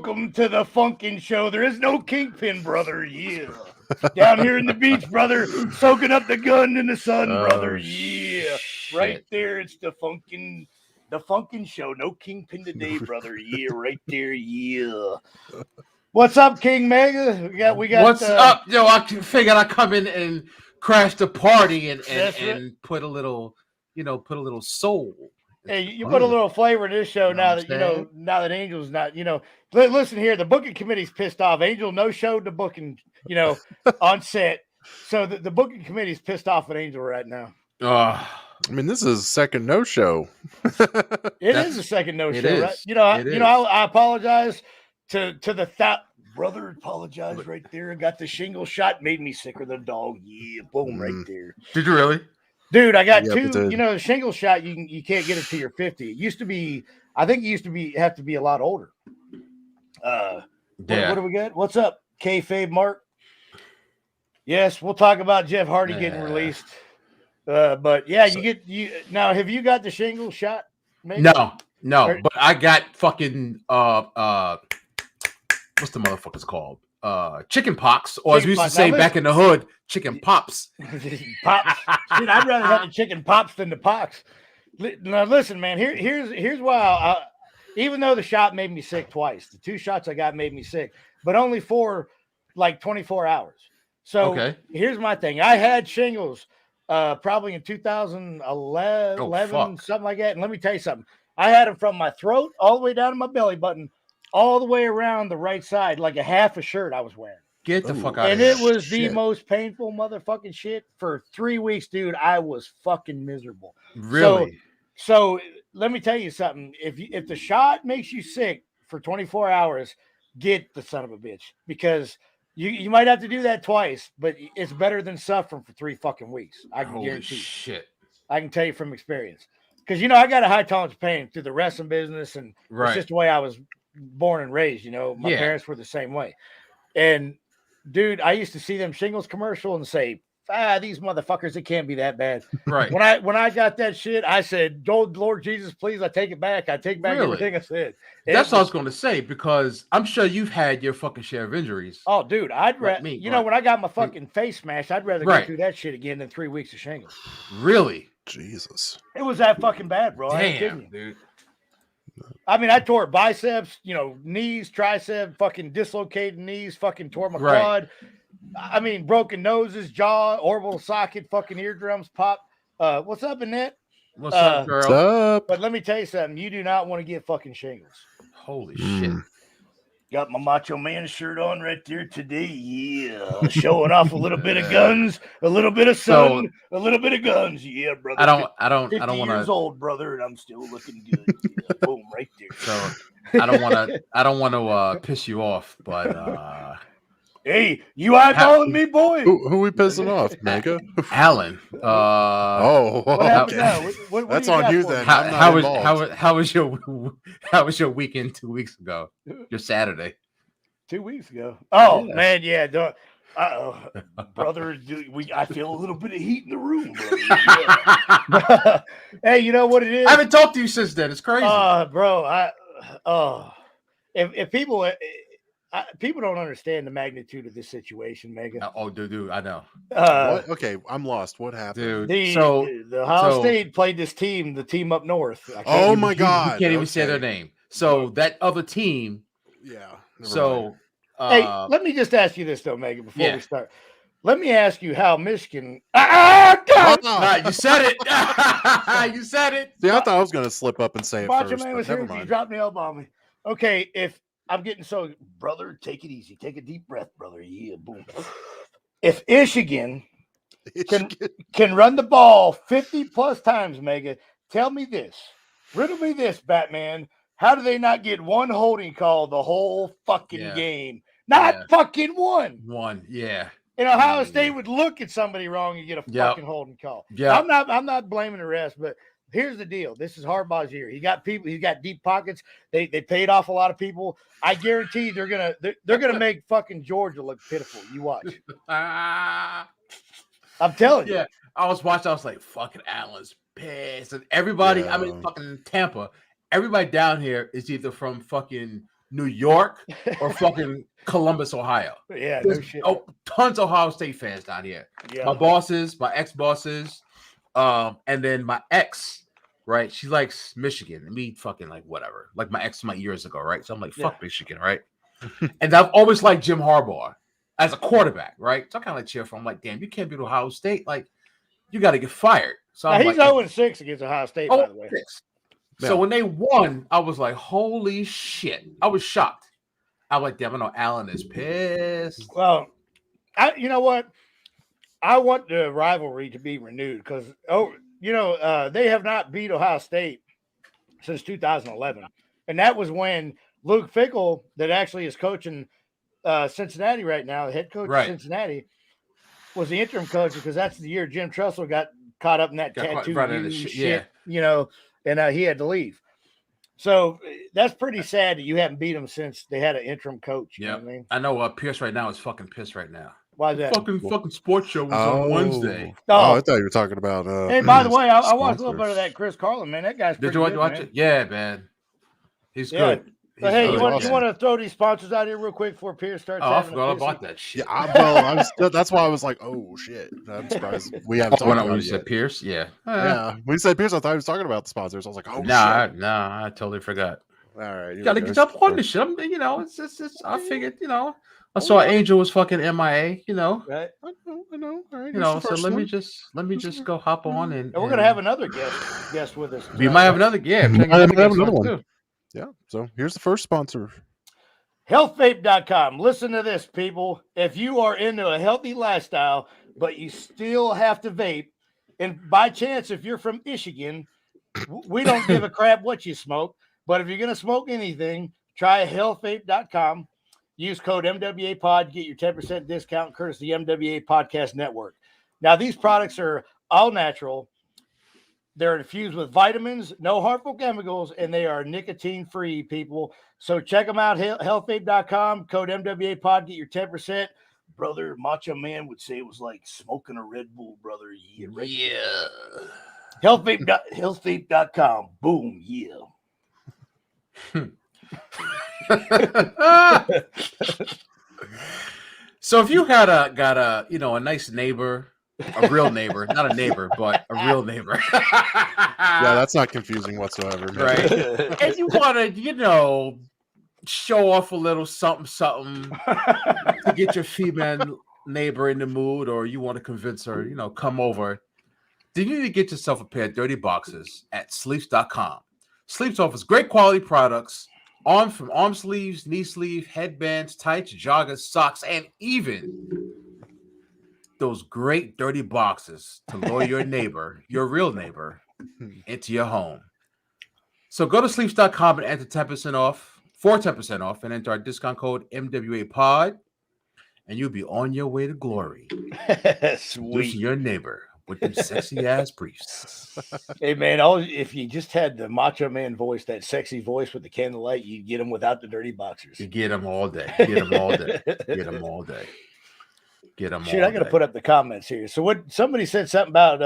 welcome to the Funkin Show. There is no Kingpin, brother. Yeah. Down here in the beach, brother, soaking up the gun in the sun, brother. Yeah. Shit. Right there, it's the Funkin Show. No Kingpin today, brother. Yeah, right there. Yeah. What's up, King Mega? We got. What's up? Yo, I figured I'd come in and crash the party and put a little, put a little soul. Hey, you put a little flavor in this show now that Angel's not, listen here, the booking committee's pissed off. Angel no showed the booking, on set. So the booking committee's pissed off at Angel right now. I mean, this is a second no-show. It is a second no-show, right? I apologize to the brother. Apologize right there. Got the shingle shot, made me sicker than a dog. Yeah, boom, right there. Did you really? Dude, I got two. The shingle shot you can't get it till you're 50. It used to be, I think it used to have to be a lot older. What do we got? What's up, Kayfabe Mark? Yes, we'll talk about Jeff Hardy getting released. But yeah, now. Have you got the shingle shot? Maybe? No, but I got fucking what's the motherfuckers called? Chicken pox, or as we used to say back in the hood, chicken pops. Pops. Shit, I'd rather have the chicken pops than the pox. Now listen, man. Here's why. Even though the shot made me sick twice, the two shots I got made me sick, but only for like 24 hours. So here's my thing. I had shingles probably in 2011, something like that. And let me tell you something. I had them from my throat all the way down to my belly button, all the way around the right side, like a half a shirt I was wearing. Get the fuck out of here. And it was the most painful motherfucking shit. For 3 weeks, dude, I was fucking miserable. Really? So let me tell you something. If the shot makes you sick for 24 hours, get the son of a bitch. Because you might have to do that twice, but it's better than suffering for 3 fucking weeks. I can guarantee you. Shit. I can tell you from experience. Because, I got a high tolerance of pain through the wrestling business, and it's just the way I was born and raised. My parents were the same way. And dude, I used to see them shingles commercial and say, these motherfuckers, it can't be that bad. Right. When I got that shit, I said, "Oh, Lord Jesus, please, I take it back. I take back everything I said." That's what I was going to say, because I'm sure you've had your fucking share of injuries. Oh, dude, I'd rather, when I got my fucking face smashed, I'd rather go through that shit again than 3 weeks of shingles. Really? Jesus. It was that fucking bad, bro. Damn, dude. I mean, I tore biceps, knees, tricep, fucking dislocated knees, fucking tore my quad. I mean, broken noses, jaw, orbital socket, fucking eardrums pop. What's up, Annette? What's up, girl? What's up? But let me tell you something. You do not want to get fucking shingles. Holy shit. Got my Macho Man shirt on right there today. Yeah. Showing off a little bit of guns, a little bit of sun, a little bit of guns. Yeah, brother. I don't want 50 years old, brother, and I'm still looking good. Yeah, boom, right there. So I don't want to piss you off, but hey, you eyeballing me, boy? Who we pissing off, Mega? Allan. What that's on you then. How was your weekend 2 weeks ago? Your Saturday? 2 weeks ago. Oh man, yeah. Brother, I feel a little bit of heat in the room, brother. Yeah. Hey, you know what it is? I haven't talked to you since then. It's crazy. Bro. If people don't understand the magnitude of this situation, Mega. Oh, dude, I know. Okay, I'm lost. What happened? Dude, the Ohio State played this team, the team up north. Oh my God! You can't even say their name. So that other team. Yeah. So, hey, let me just ask you this though, Mega, before we start. Let me ask you how Michigan. God! You said it. You said it. See, I thought I was going to slip up and say it Macho first. Man was here. You dropped the elbow on me. Okay, if I'm getting brother, take it easy. Take a deep breath, brother. Yeah, boom. If Michigan can run the ball 50 plus times, Mega, tell me this. Riddle me this, Batman. How do they not get one holding call the whole fucking game? Not fucking one. One, yeah. And Ohio State would look at somebody wrong and get a fucking holding call. Yeah. I'm not blaming the rest, but here's the deal. This is Harbaugh's year. He got people. He's got deep pockets. They paid off a lot of people. I guarantee they're gonna make fucking Georgia look pitiful. You watch. I'm telling you. Yeah, I was watching. I was like, fucking Allen's pissed, and everybody. I mean, fucking Tampa. Everybody down here is either from fucking New York, or fucking Columbus, Ohio. Yeah, There's no shit. tons of Ohio State fans down here. Yeah. My bosses, my ex-bosses, and then my ex, right? She likes Michigan. And me fucking like whatever. Like my ex years ago, right? So I'm like, fuck Michigan, right? And I've always liked Jim Harbaugh as a quarterback, right? So I kind of like cheer for him. I'm like, damn, you can't beat Ohio State. Like, you got to get fired. So now, I'm he's like, 0-6 against Ohio State, by the way. 6. So when they won, I was like, holy shit. I was shocked. I was like, damn, I know Allan is pissed. Well, you know what? I want the rivalry to be renewed because, they have not beat Ohio State since 2011. And that was when Luke Fickell, that actually is coaching Cincinnati right now, the head coach of Cincinnati, was the interim coach because that's the year Jim Tressel got caught up in that tattoo shit, and he had to leave. So that's pretty sad that you haven't beat them since they had an interim coach. You know what I mean? I know Pierce right now is fucking pissed right now. Why is that? Fucking sports show was on Wednesday. Oh, I thought you were talking about. Hey, by the way, I watched a little bit of that Chris Carlin, man. That guy's pretty good. Did you watch it? Yeah, man. He's good. So, hey, you want to throw these sponsors out here real quick before Pierce starts? I forgot about that shit. Yeah, that's why I was like, oh shit. I'm surprised we haven't talked about it. When you said Pierce, yeah. Yeah. When you said Pierce, I thought he was talking about the sponsors. I was like, oh shit. Nah, I totally forgot. All right. You gotta get up on this shit. It's I figured, I saw Angel was fucking MIA, Right. I know. All right. So let me just go hop on and we're gonna have another guest with us. We might have another, might have another one. Too. Yeah. So here's the first sponsor. Healthvape.com. Listen to this, people. If you are into a healthy lifestyle, but you still have to vape, and by chance, if you're from Michigan, we don't give a crap what you smoke. But if you're going to smoke anything, try healthvape.com. Use code MWAPOD, get your 10% discount courtesy MWA Podcast Network. Now, these products are all natural. They're infused with vitamins, no harmful chemicals, and they are nicotine-free, people. So check them out, healthvape.com, code MWAPOD, get your 10%. Brother Macho Man would say it was like smoking a Red Bull, brother. Yeah. Right? Yeah. Healthvape.com. Boom, yeah. So if you got a nice neighbor, a real neighbor, not a neighbor, but a real neighbor. Yeah, that's not confusing whatsoever, man. Right? And you want to, show off a little something to get your female neighbor in the mood, or you want to convince her, come over. Then you need to get yourself a pair of dirty boxes at sleeps.com. Sleeps offers great quality products from arm sleeves, knee sleeve, headbands, tights, joggers, socks, and even those great dirty boxes to lure your neighbor, your real neighbor, into your home. So go to sleeps.com and enter 10% off, and enter our discount code MWAPOD, and you'll be on your way to glory. Sweet. Your neighbor with them sexy ass briefs. Hey man, if you just had the Macho Man voice, that sexy voice with the candlelight, you'd get them without the dirty boxers. You get them all day. Get them all day. Shoot, I got to put up the comments here. So what somebody said something about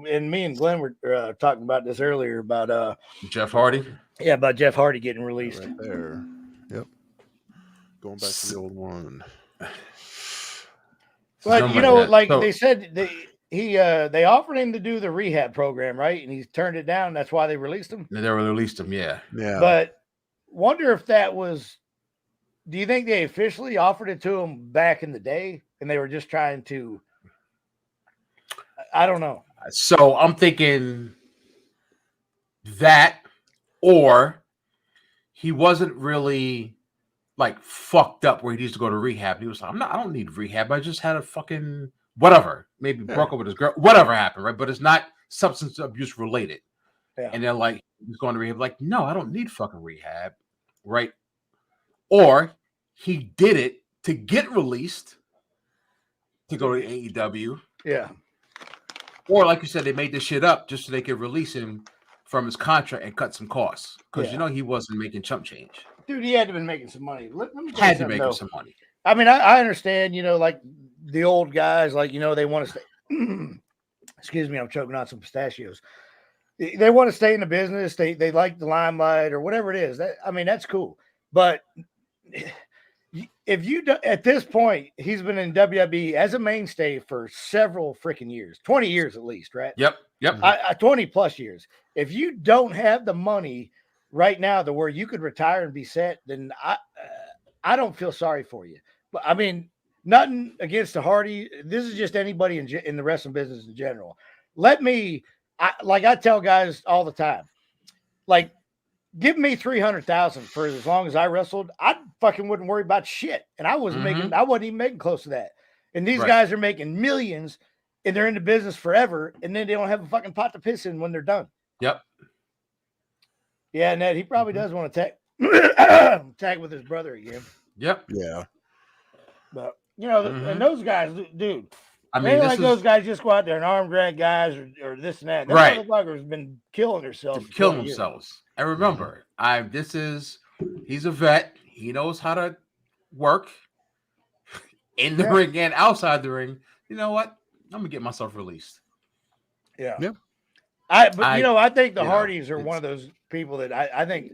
and me and Glenn were talking about this earlier about Jeff Hardy. Yeah, about Jeff Hardy getting released. Right there. Yep. Going back to the old one. But they said they offered him to do the rehab program, right? And he turned it down. That's why they released him. They released him, yeah. But wonder if that was. Do you think they officially offered it to him back in the day, and they were just trying to? I don't know. So I'm thinking that, or he wasn't really like fucked up where he needs to go to rehab. He was like, I don't need rehab. I just had a fucking whatever. Maybe broke up with his girl. Whatever happened, right? But it's not substance abuse related. Yeah. And they're like, he's going to rehab. Like, no, I don't need fucking rehab, right? Or he did it to get released to go to AEW. Yeah. Or like you said, they made this shit up just so they could release him from his contract and cut some costs. Because he wasn't making chump change. Dude, he had to been making some money. Let me had to make him some money. I mean, I understand, like the old guys, like, they want to stay. Excuse me, I'm choking on some pistachios. They want to stay in the business. They like the limelight or whatever it is. That's cool. But if you do, at this point, he's been in WWE as a mainstay for several freaking years, 20 years at least, right? Yep. 20 plus years. If you don't have the money right now to where you could retire and be set, then I don't feel sorry for you. But I mean, nothing against the Hardy. This is just anybody in the wrestling business in general. I tell guys all the time, like, give me 300,000 for as long as I wrestled. I fucking wouldn't worry about shit. And I wasn't even making close to that. And these guys are making millions and they're in the business forever. And then they don't have a fucking pot to piss in when they're done. Yep. Yeah, Ned, he probably does want to tag with his brother again. Yep. Yeah. But, and those guys, dude, I mean, those guys just go out there and arm drag guys or this and that. That motherfucker's been killing themselves. And remember, he's a vet. He knows how to work in the ring and outside the ring. You know what? I'm gonna get myself released. Yeah. Yep. I think the Hardys are one of those people that I think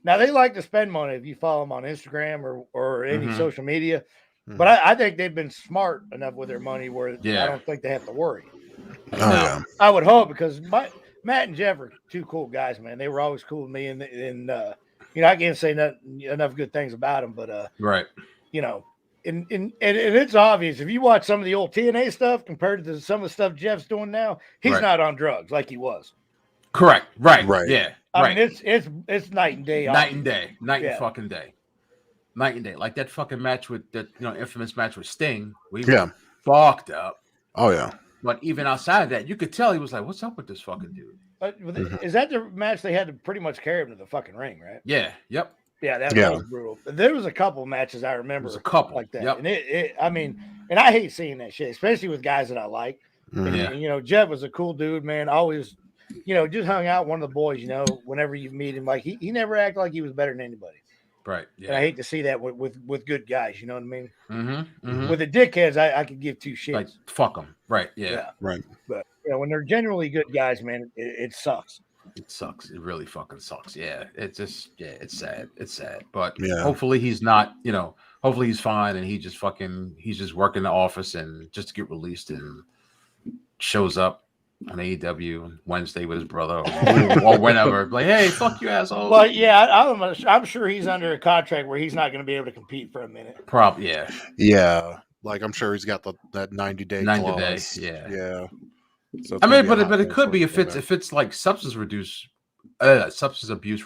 now they like to spend money if you follow them on Instagram or any social media. But I think they've been smart enough with their money where I don't think they have to worry. I would hope, because Matt and Jeff are two cool guys, man. They were always cool with me, and I can't say enough good things about them. But and it's obvious if you watch some of the old TNA stuff compared to some of the stuff Jeff's doing now, he's not on drugs like he was. Correct. Right. Yeah. I mean, it's night and day. Night and fucking day. Night and day. Like that fucking match with that infamous match with Sting. We fucked up. Oh yeah. But even outside of that, you could tell he was like, "What's up with this fucking dude?" Is that the match they had to pretty much carry him to the fucking ring, right? Yeah. Yep. Yeah, that was brutal. There was a couple matches I remember. There's a couple like that. Yep. And I mean, I hate seeing that shit, especially with guys that I like. And, Jeff was a cool dude, man. Always, just hung out with one of the boys. Whenever you meet him, like he never acted like he was better than anybody. Right. Yeah. And I hate to see that with good guys. You know what I mean? Mm-hmm. With the dickheads, I could give two shits. Like fuck them. Right. Yeah. Right. But when they're genuinely good guys, man, it sucks. It sucks. It really fucking sucks. Yeah. It's just it's sad. It's sad. But yeah. Hopefully he's not. Hopefully he's fine and he's just working the office and just to get released and shows up on AEW Wednesday with his brother or whenever. Like, hey, fuck you, asshole. Well, yeah, I'm sure he's under a contract where he's not going to be able to compete for a minute. Probably, yeah. Yeah, like I'm sure he's got that 90-day 90 clause. Day, yeah. Yeah. So I mean, but it could be if it's like substance abuse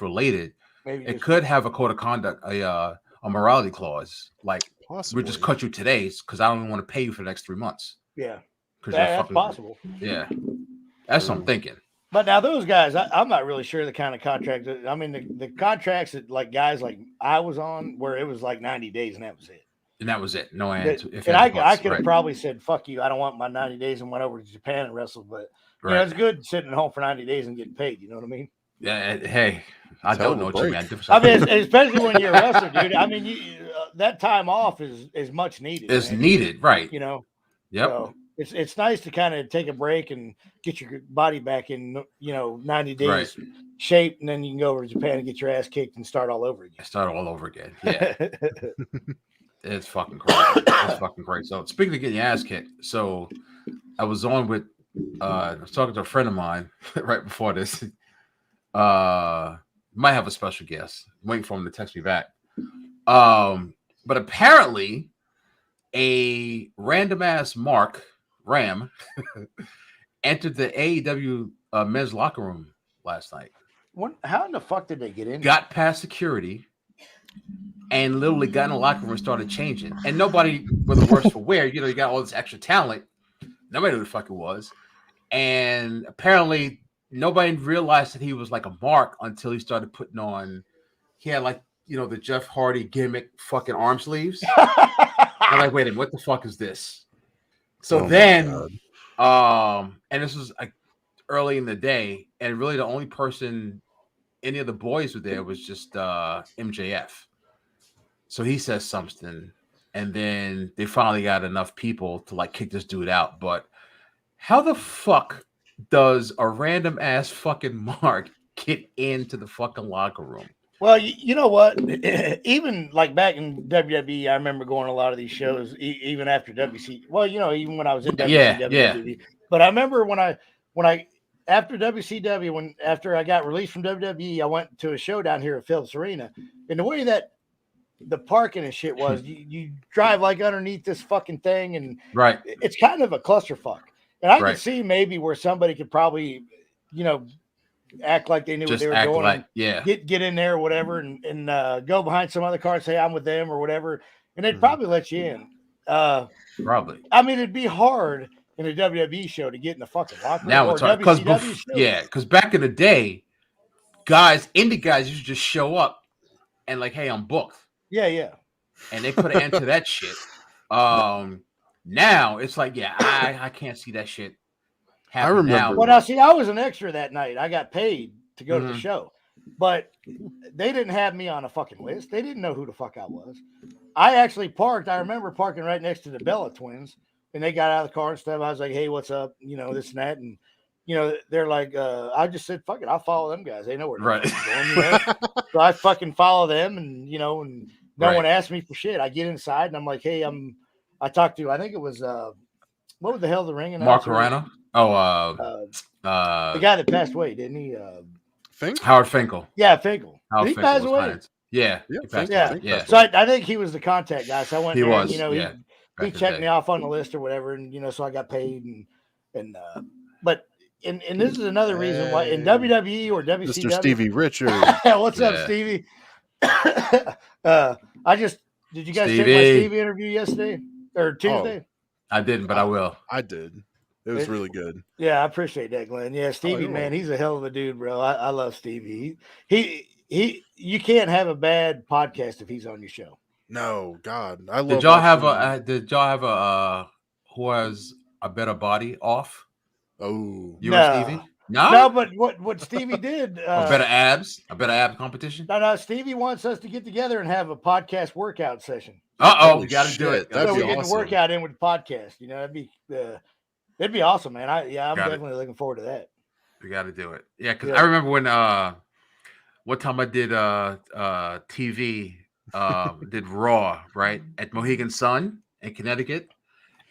related. Maybe it could have a code of conduct, a morality clause, like possibly. We'll just cut you today because I don't even want to pay you for the next 3 months. Yeah, that's possible. Yeah. That's what I'm thinking. But now those guys, I'm not really sure the kind of contract. I mean, the contracts that like guys like I was on, where it was like 90 days and that was it. And that was it. No answer. And I could have probably said, "Fuck you, I don't want my 90 days," and went over to Japan and wrestled. But it's good sitting at home for 90 days and getting paid. You know what I mean? Yeah. Hey, I don't know what you mean. I mean, especially when you're a wrestler, dude. I mean, that time off is much needed. It's needed, right? Yep. So, it's nice to kind of take a break and get your body back in 90 days shape, and then you can go over to Japan and get your ass kicked and start all over again. Yeah. It's fucking great. So speaking of getting your ass kicked, so I was on with I was talking to a friend of mine right before this. Might have a special guest. I'm waiting for him to text me back. But apparently a random ass Ram entered the AEW men's locker room last night. How in the fuck did they get in? Got past security and literally got in the locker room and started changing. And nobody, for the worse for wear, you got all this extra talent. Nobody knew who the fuck it was. And apparently nobody realized that he was like a mark until he started putting on, he had like, the Jeff Hardy gimmick fucking arm sleeves. I'm like, wait a minute, what the fuck is this? So and this was like early in the day, and really the only person, any of the boys were there was just MJF. So he says something, and then they finally got enough people to like kick this dude out. But how the fuck does a random ass fucking Mark get into the fucking locker room? Well, you know what? Even like back in WWE, I remember going to a lot of these shows, even after WC. Well, even when I was in WCW, Yeah. WWE. But I remember when I after WCW, after I got released from WWE, I went to a show down here at Phillips Arena, and the way that the parking and shit was, you drive like underneath this fucking thing, and Right. it's kind of a clusterfuck. And I could Right. see maybe where somebody could probably, act like they knew what Just they were act doing, like, and yeah. get in there or whatever, and go behind some other car and say I'm with them or whatever, and they'd Mhm. probably let you in. Probably. I mean, it'd be hard in a WWE show to get in the fucking locker room Now or it's a hard because WCW show. because back in the day, indie guys used to just show up and like, hey, I'm booked, Yeah. and they put an end to that shit. Now it's like, yeah, I can't see that shit happening remember- now. Well, now see, I was an extra that night. I got paid to go to the Mhm. show, but they didn't have me on a fucking list. They didn't know who the fuck I was. I actually parked. I remember parking right next to the Bella twins, and they got out of the car and stuff. I was like, "Hey, what's up?" This and that, and they're like, I just said, "Fuck it, I'll follow them guys. They know where they're going." So I fucking follow them, and and no one asked me for shit. I get inside, and I'm like, "Hey, I talked to. I think it was what was the hell the ring Mark announcer? Carano. Oh, the guy that passed away, didn't he? Fink? Howard Finkel. Yeah, Finkel. Howard Did he Finkel pass was away? hired. Yeah, Yeah, he passed Yeah. away. Yeah. So I think he was the contact guy. So I went He there, was, and, yeah, he back in the checked day. me off on the list or whatever, and so I got paid, and but and this is another reason why in Hey. WWE or WCW. Mr. Stevie Richards. What's up, Yeah. Stevie? Did you guys take my Stevie. Stevie interview yesterday or Tuesday? I didn't, but I will. I did. It was really good. Yeah, I appreciate that, Glenn. Yeah, Stevie, you're man, welcome. he's a hell of a dude, bro. I love Stevie. He you can't have a bad podcast if he's on your show. No, God, I love. Did y'all have watching- a who has a better body off? Oh, You No. and Stevie? No, No, but what Stevie did, a better abs competition. no, Stevie wants us to get together and have a podcast workout session. We Holy got to do shit, it. that'd So be we get the awesome. workout in with the podcast. That'd be awesome, man. I'm Got it. definitely looking forward to that. We got to do it. Yeah, because Yeah. I remember when what time I did TV did Raw right at Mohegan Sun in Connecticut,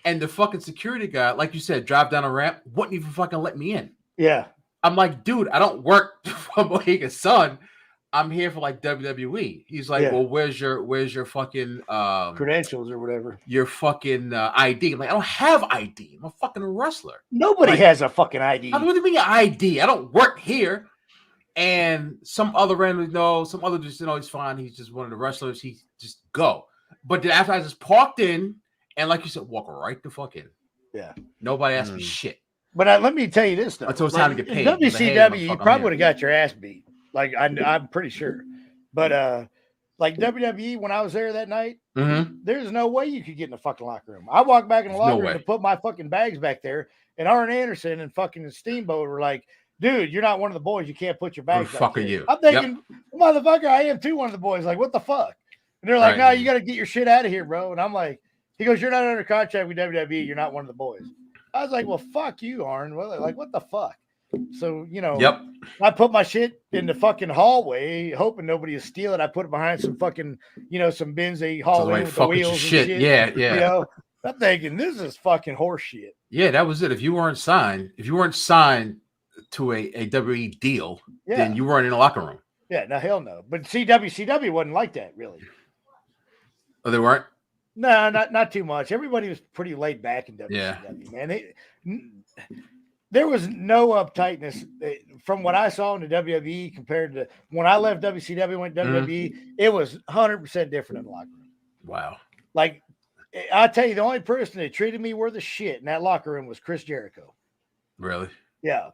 and the fucking security guy, like you said, drive down a ramp, wouldn't even fucking let me in. Yeah. I'm like, dude, I don't work for Mohegan Sun. I'm here for like WWE. He's like, Yeah. well, where's your fucking Credentials or whatever. your fucking ID? I'm like, I don't have ID. I'm a fucking wrestler. Nobody Like- has a fucking ID. What do you mean ID? I don't work here. And some other random, some other just, he's fine. He's just one of the wrestlers. He just go. But then after I just parked in, and like you said, walk right the fuck in. Yeah. Nobody asked me shit. But let me tell you this though. Until it's time to get paid. In Like, hey, WCW, you motherfucker, I'm probably here. would have got your ass beat. Like I'm pretty sure. But like WWE, when I was there that night, Mm-hmm. there's no way you could get in the fucking locker room. I walked back in the There's no locker room way. to put my fucking bags back there, and Arn Anderson and fucking Steamboat were like, "Dude, you're not one of the boys. You can't put your Who bags the back fuck are there." you? I'm thinking, motherfucker, I am too one of the boys. Like, what the fuck? And they're like, Right. "No, you got to get your shit out of here, bro." And I'm like, he goes, "You're not under contract with WWE. You're not one of the boys." I was like, "Well, fuck you, Arn." Well, like, what the fuck? So, Yep. I put my shit in the fucking hallway, hoping nobody would steal it. I put it behind some fucking, some bins they haul So in like, with the fuck with wheels your and shit. shit. Yeah. I'm thinking this is fucking horse shit. Yeah, that was it. If you weren't signed to a WWE deal, Yeah. then you weren't in the locker room. Yeah, no, hell no. But WCW wasn't like that, really. Oh, they weren't? No, not too much. Everybody was pretty laid back in WCW, Yeah. man. There was no uptightness from what I saw in the WWE compared to when I left WCW, went to WWE. It was 100% different in the locker room. Wow. Like, I tell you, the only person that treated me worth a shit in that locker room was Chris Jericho. Really? Yeah.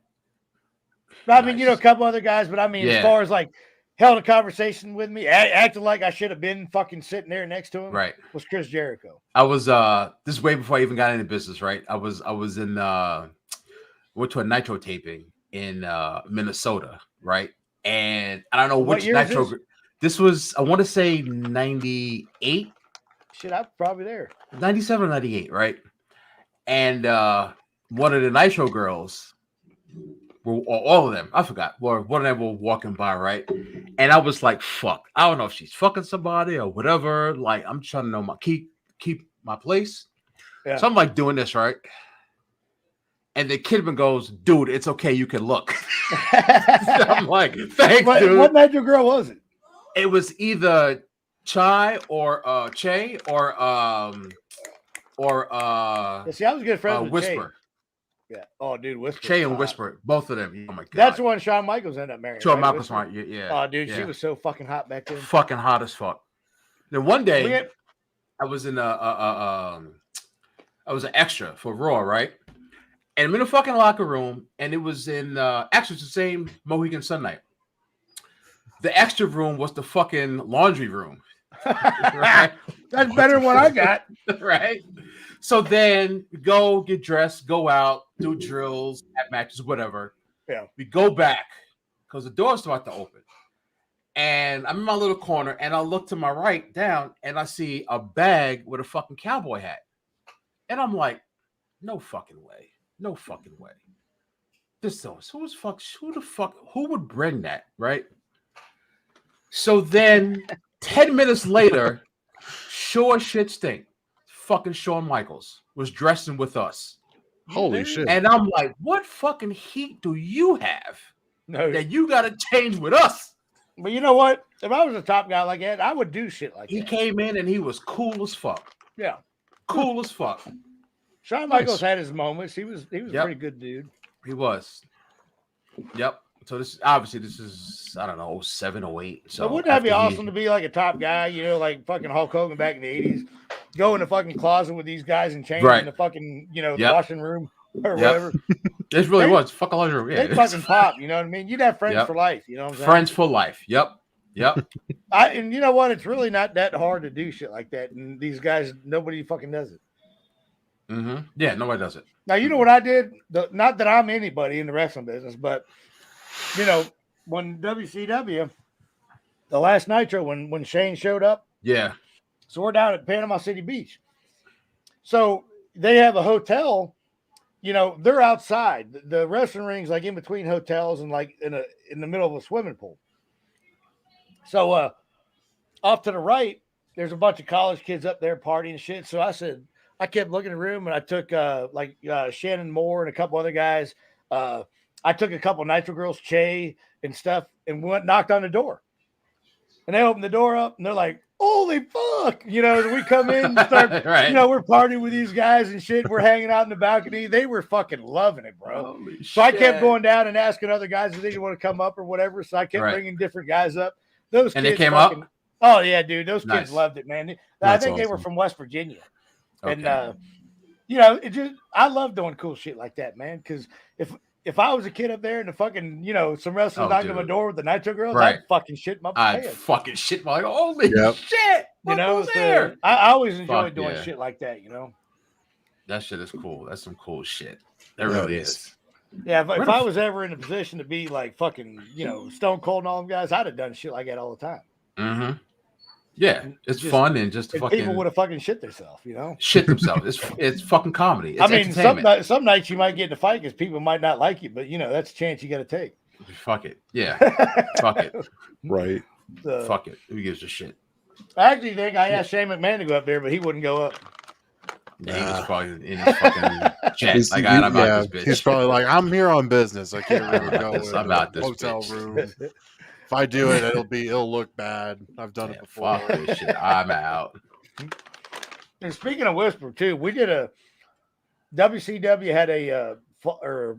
I mean, a couple other guys, but I mean, as far as like held a conversation with me, acted like I should have been fucking sitting there next to him, Right. was Chris Jericho. I was this is way before I even got into business, right? I was in went to a Nitro taping in Minnesota, right? And I don't know What which year is Nitro. This was, I want to say 98, Shit, I'm probably there. 97 or 98, right? And one of the Nitro girls all of them, I forgot. One of them were walking by, right? And I was like, fuck. I don't know if she's fucking somebody or whatever. Like, I'm trying to know keep my place. Yeah. So I'm like doing this, right? And the kidman goes, dude, it's okay, you can look. I'm like, thanks, dude. What magic girl was it? It was either Chai or Che or See, I was good friends with Whisper. Che. Yeah. Oh, dude, Whisper. Che and Whisper, both of them. Oh my god. That's the one Shawn Michaels ended up marrying. Shawn Michaels, right? Yeah. Oh, dude, yeah. she was so fucking hot back then. Fucking hot as fuck. Then one day, I was in I was an extra for Raw, right? And I'm in a fucking locker room, and it was in actually it's the same Mohegan Sun night. The extra room was the fucking laundry room. Right? That's better than what I got. Right? So then go get dressed, go out, do drills, have matches, whatever. Yeah. We go back because the door's about to open. And I'm in my little corner, and I look to my right down, and I see a bag with a fucking cowboy hat. And I'm like, no fucking way. No fucking way. Who the fuck, who would bring that, right? So then 10 minutes later, sure shit stink. Fucking Shawn Michaels was dressing with us. Holy shit. And I'm like, what fucking heat do you have that you got to change with us? But you know what? If I was a top guy like that, I would do shit like that. He came in and he was cool as fuck. Yeah. Cool as fuck. Shawn Michaels had his moments. He was a pretty good dude. He was. Yep. So this is I don't know 07, 08. So but wouldn't that be awesome to be like a top guy? You know, like fucking Hulk Hogan back in the 80s. Go in the fucking closet with these guys and change in the fucking the washing room or whatever. This really was fucking laundry room. Yeah, they fucking pop. You know what I mean? You'd have friends for life. You know what I'm saying? Friends for life. Yep. And you know what? It's really not that hard to do shit like that. And these guys, nobody fucking does it. Mm-hmm. Yeah, nobody does it. Now, you know what I did? Not that I'm anybody in the wrestling business, but, you know, when WCW, the last Nitro, when Shane showed up. Yeah. So we're down at Panama City Beach. So they have a hotel, you know, they're outside. The wrestling ring's like in between hotels and like in the middle of a swimming pool. So off to the right, there's a bunch of college kids up there partying and shit. So I kept looking at the room and I took Shannon Moore and a couple other guys. I took a couple Nitro girls, Che and stuff, and knocked on the door. And they opened the door up and they're like, holy fuck. You know, we come in and start, you know, we're partying with these guys and shit. We're hanging out in the balcony. They were fucking loving it, bro. Holy so I kept going down and asking other guys if they didn't want to come up or whatever. So I kept bringing different guys up. Those and kids they came up? Oh, yeah, dude. Those kids loved it, man. I think they were from West Virginia. Okay. And, you know, I love doing cool shit like that, man. Because if I was a kid up there and the fucking, you know, some wrestlers knocked on my door with the Nitro girls, I'd fucking shit my pants. I'd fucking shit my holy shit. You know, so I always enjoy doing shit like that, you know. That shit is cool. That's some cool shit. That really is. Yeah, if I was ever in a position to be like fucking, you know, Stone Cold and all them guys, I'd have done shit like that all the time. Mm-hmm. Yeah, it's fun and just and fucking people would have fucking shit themselves, you know. Shit themselves. It's fucking comedy. It's I mean, some nights you might get in a fight because people might not like you, but you know that's a chance you got to take. Fuck it. Yeah. Fuck it. Right. Fuck it. Who gives a shit? I actually think I asked Shane McMahon to go up there, but he wouldn't go up. Yeah, he was probably in his fucking jet. Like, I'm out this bitch. He's probably like, I'm here on business. I can't really go I'm out in this hotel bitch. room. If I do it, it'll look bad. I've done it before. Fuck this shit. I'm out. And speaking of Whisper, too, we did WCW had a or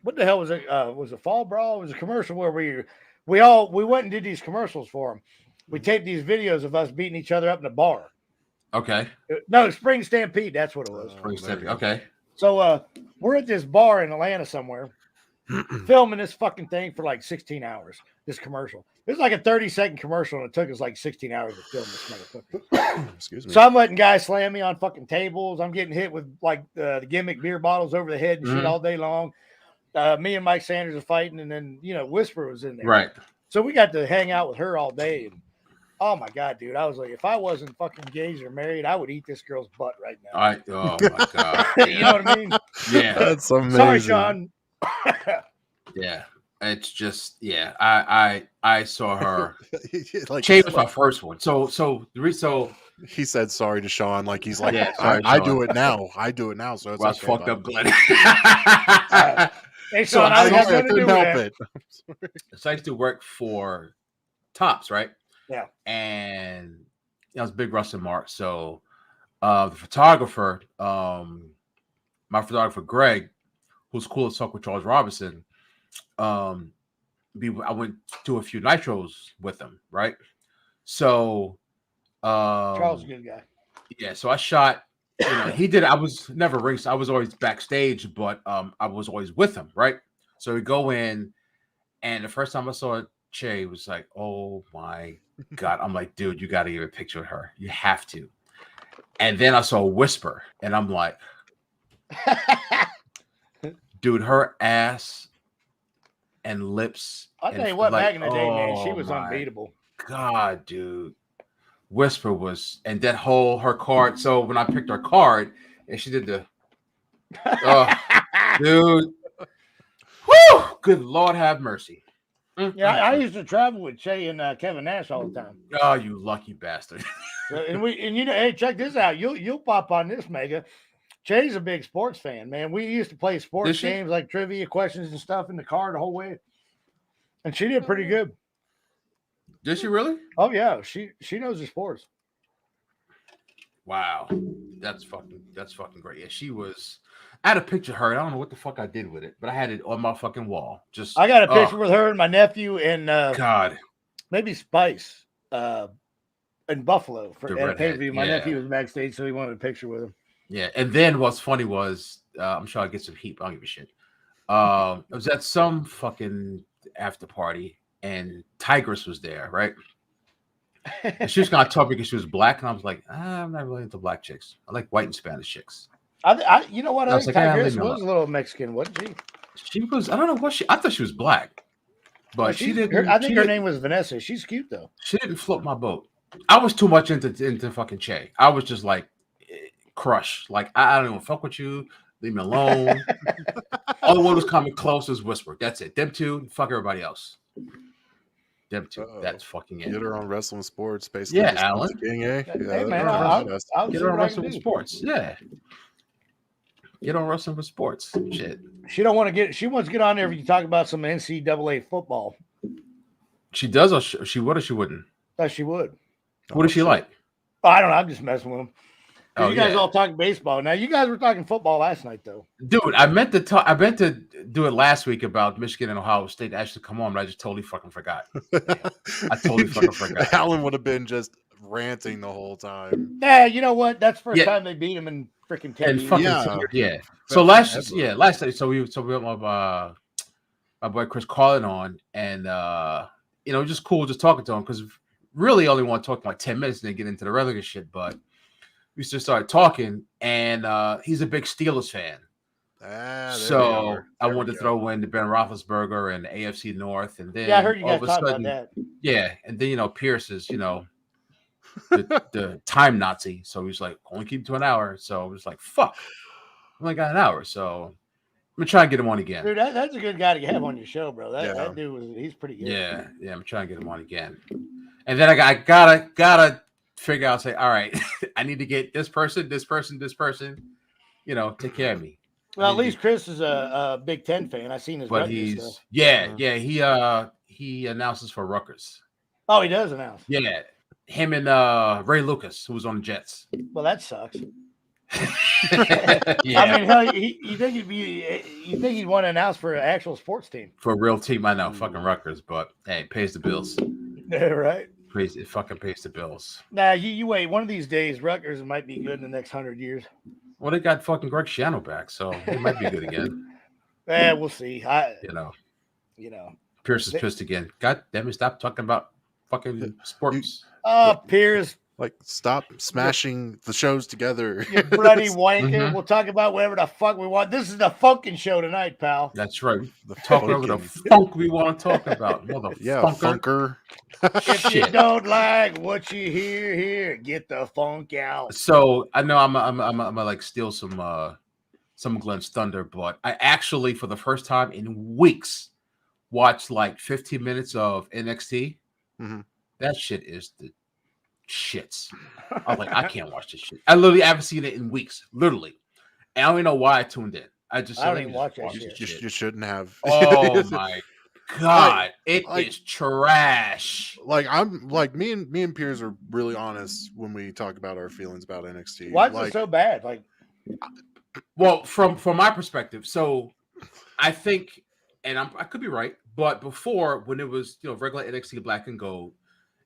what the hell was it? Was it Fall Brawl? It was a commercial where we went and did these commercials for them. We taped these videos of us beating each other up in a bar. Okay. No, Spring Stampede. That's what it was. Spring Stampede. Okay. So we're at this bar in Atlanta somewhere, filming this fucking thing for like 16 hours. This commercial. It was like a 30-second commercial, and it took us like 16 hours to film this motherfucker. Excuse me. So I'm letting guys slam me on fucking tables. I'm getting hit with like the gimmick beer bottles over the head and shit all day long. Me and Mike Sanders are fighting, and then Whisper was in there. Right. So we got to hang out with her all day. And oh my god, dude! I was like, if I wasn't fucking engaged or married, I would eat this girl's butt right now. Oh my god. You know what I mean? Yeah. That's amazing. Sorry, Sean. Yeah, it's just I saw her. Like, Che was my first one. So he said sorry to Sean. Like he's like, Yeah, sorry, I Sean. do it now. I do it now. So it's well, I was okay, fucked up, bud. Glenn. Hey, So Sean, I I got Sorry, I nothing to do couldn't with help that. it. So I used to work for Tops, right? Yeah. And I was a big wrestling mark. So the photographer, my photographer Greg, who's cool as fuck with Charles Robinson, I went to a few nitros with him, right? So Charles is a good guy. yeah, so I shot. He did. I was never ringside. I was always backstage, but I was always with him, right? So we go in, and the first time I saw Che was like, "Oh my god!" I'm like, "Dude, you got to get a picture of her. You have to." And then I saw Whisper, and I'm like, "Dude, her ass and lips." I'll tell and you what, like, back in the day, man, she oh was my unbeatable. God, dude. Whisper was, and that whole her card. So when I picked her card, and she did the, oh, dude, whoo, good Lord have mercy. Yeah, I used to travel with Che and Kevin Nash all the time. Oh, you lucky bastard. And hey, check this out. You'll pop on this, Mega. Che's a big sports fan, man. We used to play sports games like trivia questions and stuff in the car the whole way, and she did pretty good. Did she really? Oh yeah, she knows the sports. Wow, that's fucking great. Yeah, she was. I had a picture of her. I don't know what the fuck I did with it, but I had it on my fucking wall. Just I got a picture with her and my nephew and God, maybe Spice in Buffalo for at a pay-per-view. My yeah. nephew was backstage, so he wanted a picture with him. Yeah, and then what's funny was I'm sure I get some heat. But I don't give a shit. It was at some fucking after party, and Tigress was there, right? And she was gonna talk because she was black, and I was like, I'm not really into black chicks. I like white and Spanish chicks. You know what? I think Tigress was a little Mexican, wasn't she? She was. I don't know what she. I thought she was black, but she didn't. I think her name was Vanessa. She's cute though. She didn't float my boat. I was too much into fucking Che. I was just like crush. Like I don't even fuck with you. Leave me alone. Only one was coming close was Whisper. That's it. Them two. Fuck everybody else. Them two. That's fucking it. Get her on Wrestling Sports, basically. Yeah, Allan. King, eh? Hey man, I'll get her on Wrestling Sports. Yeah. Get on Wrestling for Sports. Shit. She don't want to get. She wants to get on there if you talk about some NCAA football. She does, or she would, or she wouldn't. Thought she would. What does she like? Oh, I don't know. I'm just messing with them. Oh, you guys all talk baseball. Now you guys were talking football last night, though. Dude, I meant to talk. I meant to do it last week about Michigan and Ohio State actually come on, but I just totally fucking forgot. I totally fucking forgot. Allan would have been just ranting the whole time. Yeah, you know what? That's the first time they beat him in freaking 10 years. Yeah. So last night, so we had my boy Chris Carlin on, and just cool, just talking to him because really only want to talk like 10 minutes and then get into the regular shit, but we just started talking, and he's a big Steelers fan. So I wanted to throw in the Ben Roethlisberger and the AFC North, and then I heard you guys talk about that. Yeah, and then Pierce is the time Nazi, so he's like only keep to an hour. So I was like, fuck, I only got an hour, so I'm gonna try and get him on again. Dude, that's a good guy to have on your show, bro. That dude he's pretty good. Yeah, I'm trying to get him on again, and then I gotta figure out, say, all right, I need to get this person, take care of me. Well, at least Chris is a Big Ten fan. I seen his. But he's he announces for Rutgers. Oh, he does announce. Yeah, him and Ray Lucas, who was on the Jets. Well, that sucks. Yeah. I mean, hell, you think he'd want to announce for an actual sports team? For a real team, I know, fucking Rutgers, but hey, it pays the bills. Yeah, right. It fucking pays the bills. Nah, you wait. One of these days, Rutgers might be good in the next 100 years. Well, they got fucking Greg Schiano back, so it might be good again. Yeah, we'll see. Pierce is pissed again. God damn it! Stop talking about fucking sports. Pierce. Like, stop smashing the shows together. You bloody wanker. We'll talk about whatever the fuck we want. This is the Funkin show tonight, pal. That's right. Talking over the funk we want to talk about. Motherfucker. Yeah, funker. If you don't like what you hear here, get the funk out. So I know I'm like steal some some Glenn's Thunder, but I actually, for the first time in weeks, watched like 15 minutes of NXT. Mhm. That shit is the shits. I was like, I can't watch this shit. I literally haven't seen it in weeks, literally. And I don't even know why I tuned in. I just I don't let even me just watch that shit. this You shouldn't have. Oh my god, it is like- trash. Like I'm like me and Piers are really honest when we talk about our feelings about NXT. Why is like, it so bad? Like, Well, from my perspective, so I think, and I could be right, but before when it was regular NXT Black and Gold,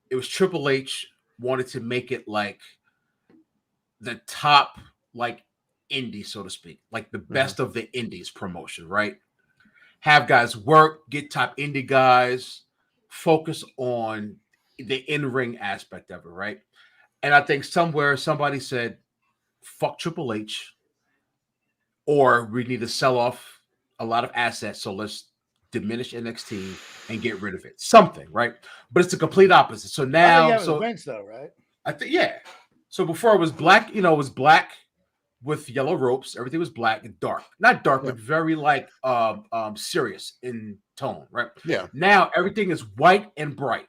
it was Triple H wanted to make it like the top like indie, so to speak, like the best of the indies promotion, right? Have guys work, get top indie guys, focus on the in-ring aspect of it, right? And I think somewhere somebody said, fuck Triple H, or we need to sell off a lot of assets, so let's diminish NXT and get rid of it. Something, right? But it's the complete opposite. So I think now, that was Vince, though, right? I think, yeah. So before it was black, it was black with yellow ropes. Everything was black and dark. Not dark, but very like serious in tone, right? Yeah. Now everything is white and bright.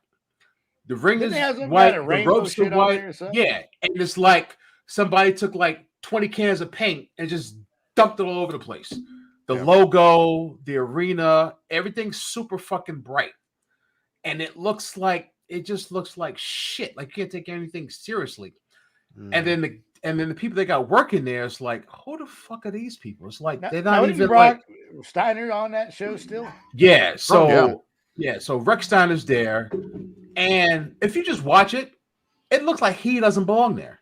The ring Didn't they have is some white, kind of the rainbow ropes are shit on white. there or something? Yeah. And it's like somebody took like 20 cans of paint and just dumped it all over the place. The logo, the arena, everything's super fucking bright. And it just looks like shit. Like you can't take anything seriously. And then the people that got working there, it's like, who the fuck are these people? It's like they're not even Brock Steiner on that show still. Yeah. So so Rex Steiner's there, and if you just watch it, it looks like he doesn't belong there.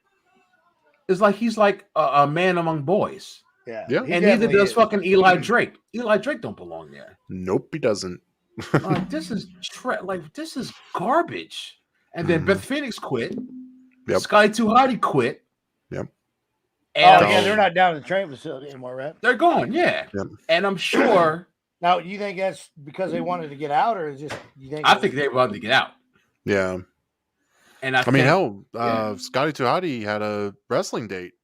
It's like he's like a man among boys. Yeah. And neither does fucking Eli Drake. Eli Drake don't belong there. Nope, he doesn't. This is this is garbage. And then Beth Phoenix quit. Yep. Sky Too Hotty quit. Yep. And they're not down at the training facility anymore, right? They're gone, yeah. Yep. And I'm sure. Now, you think that's because they wanted to get out, or is just you think? I think they wanted to get out. Yeah. And I mean, hell, Scotty Too Hotty had a wrestling date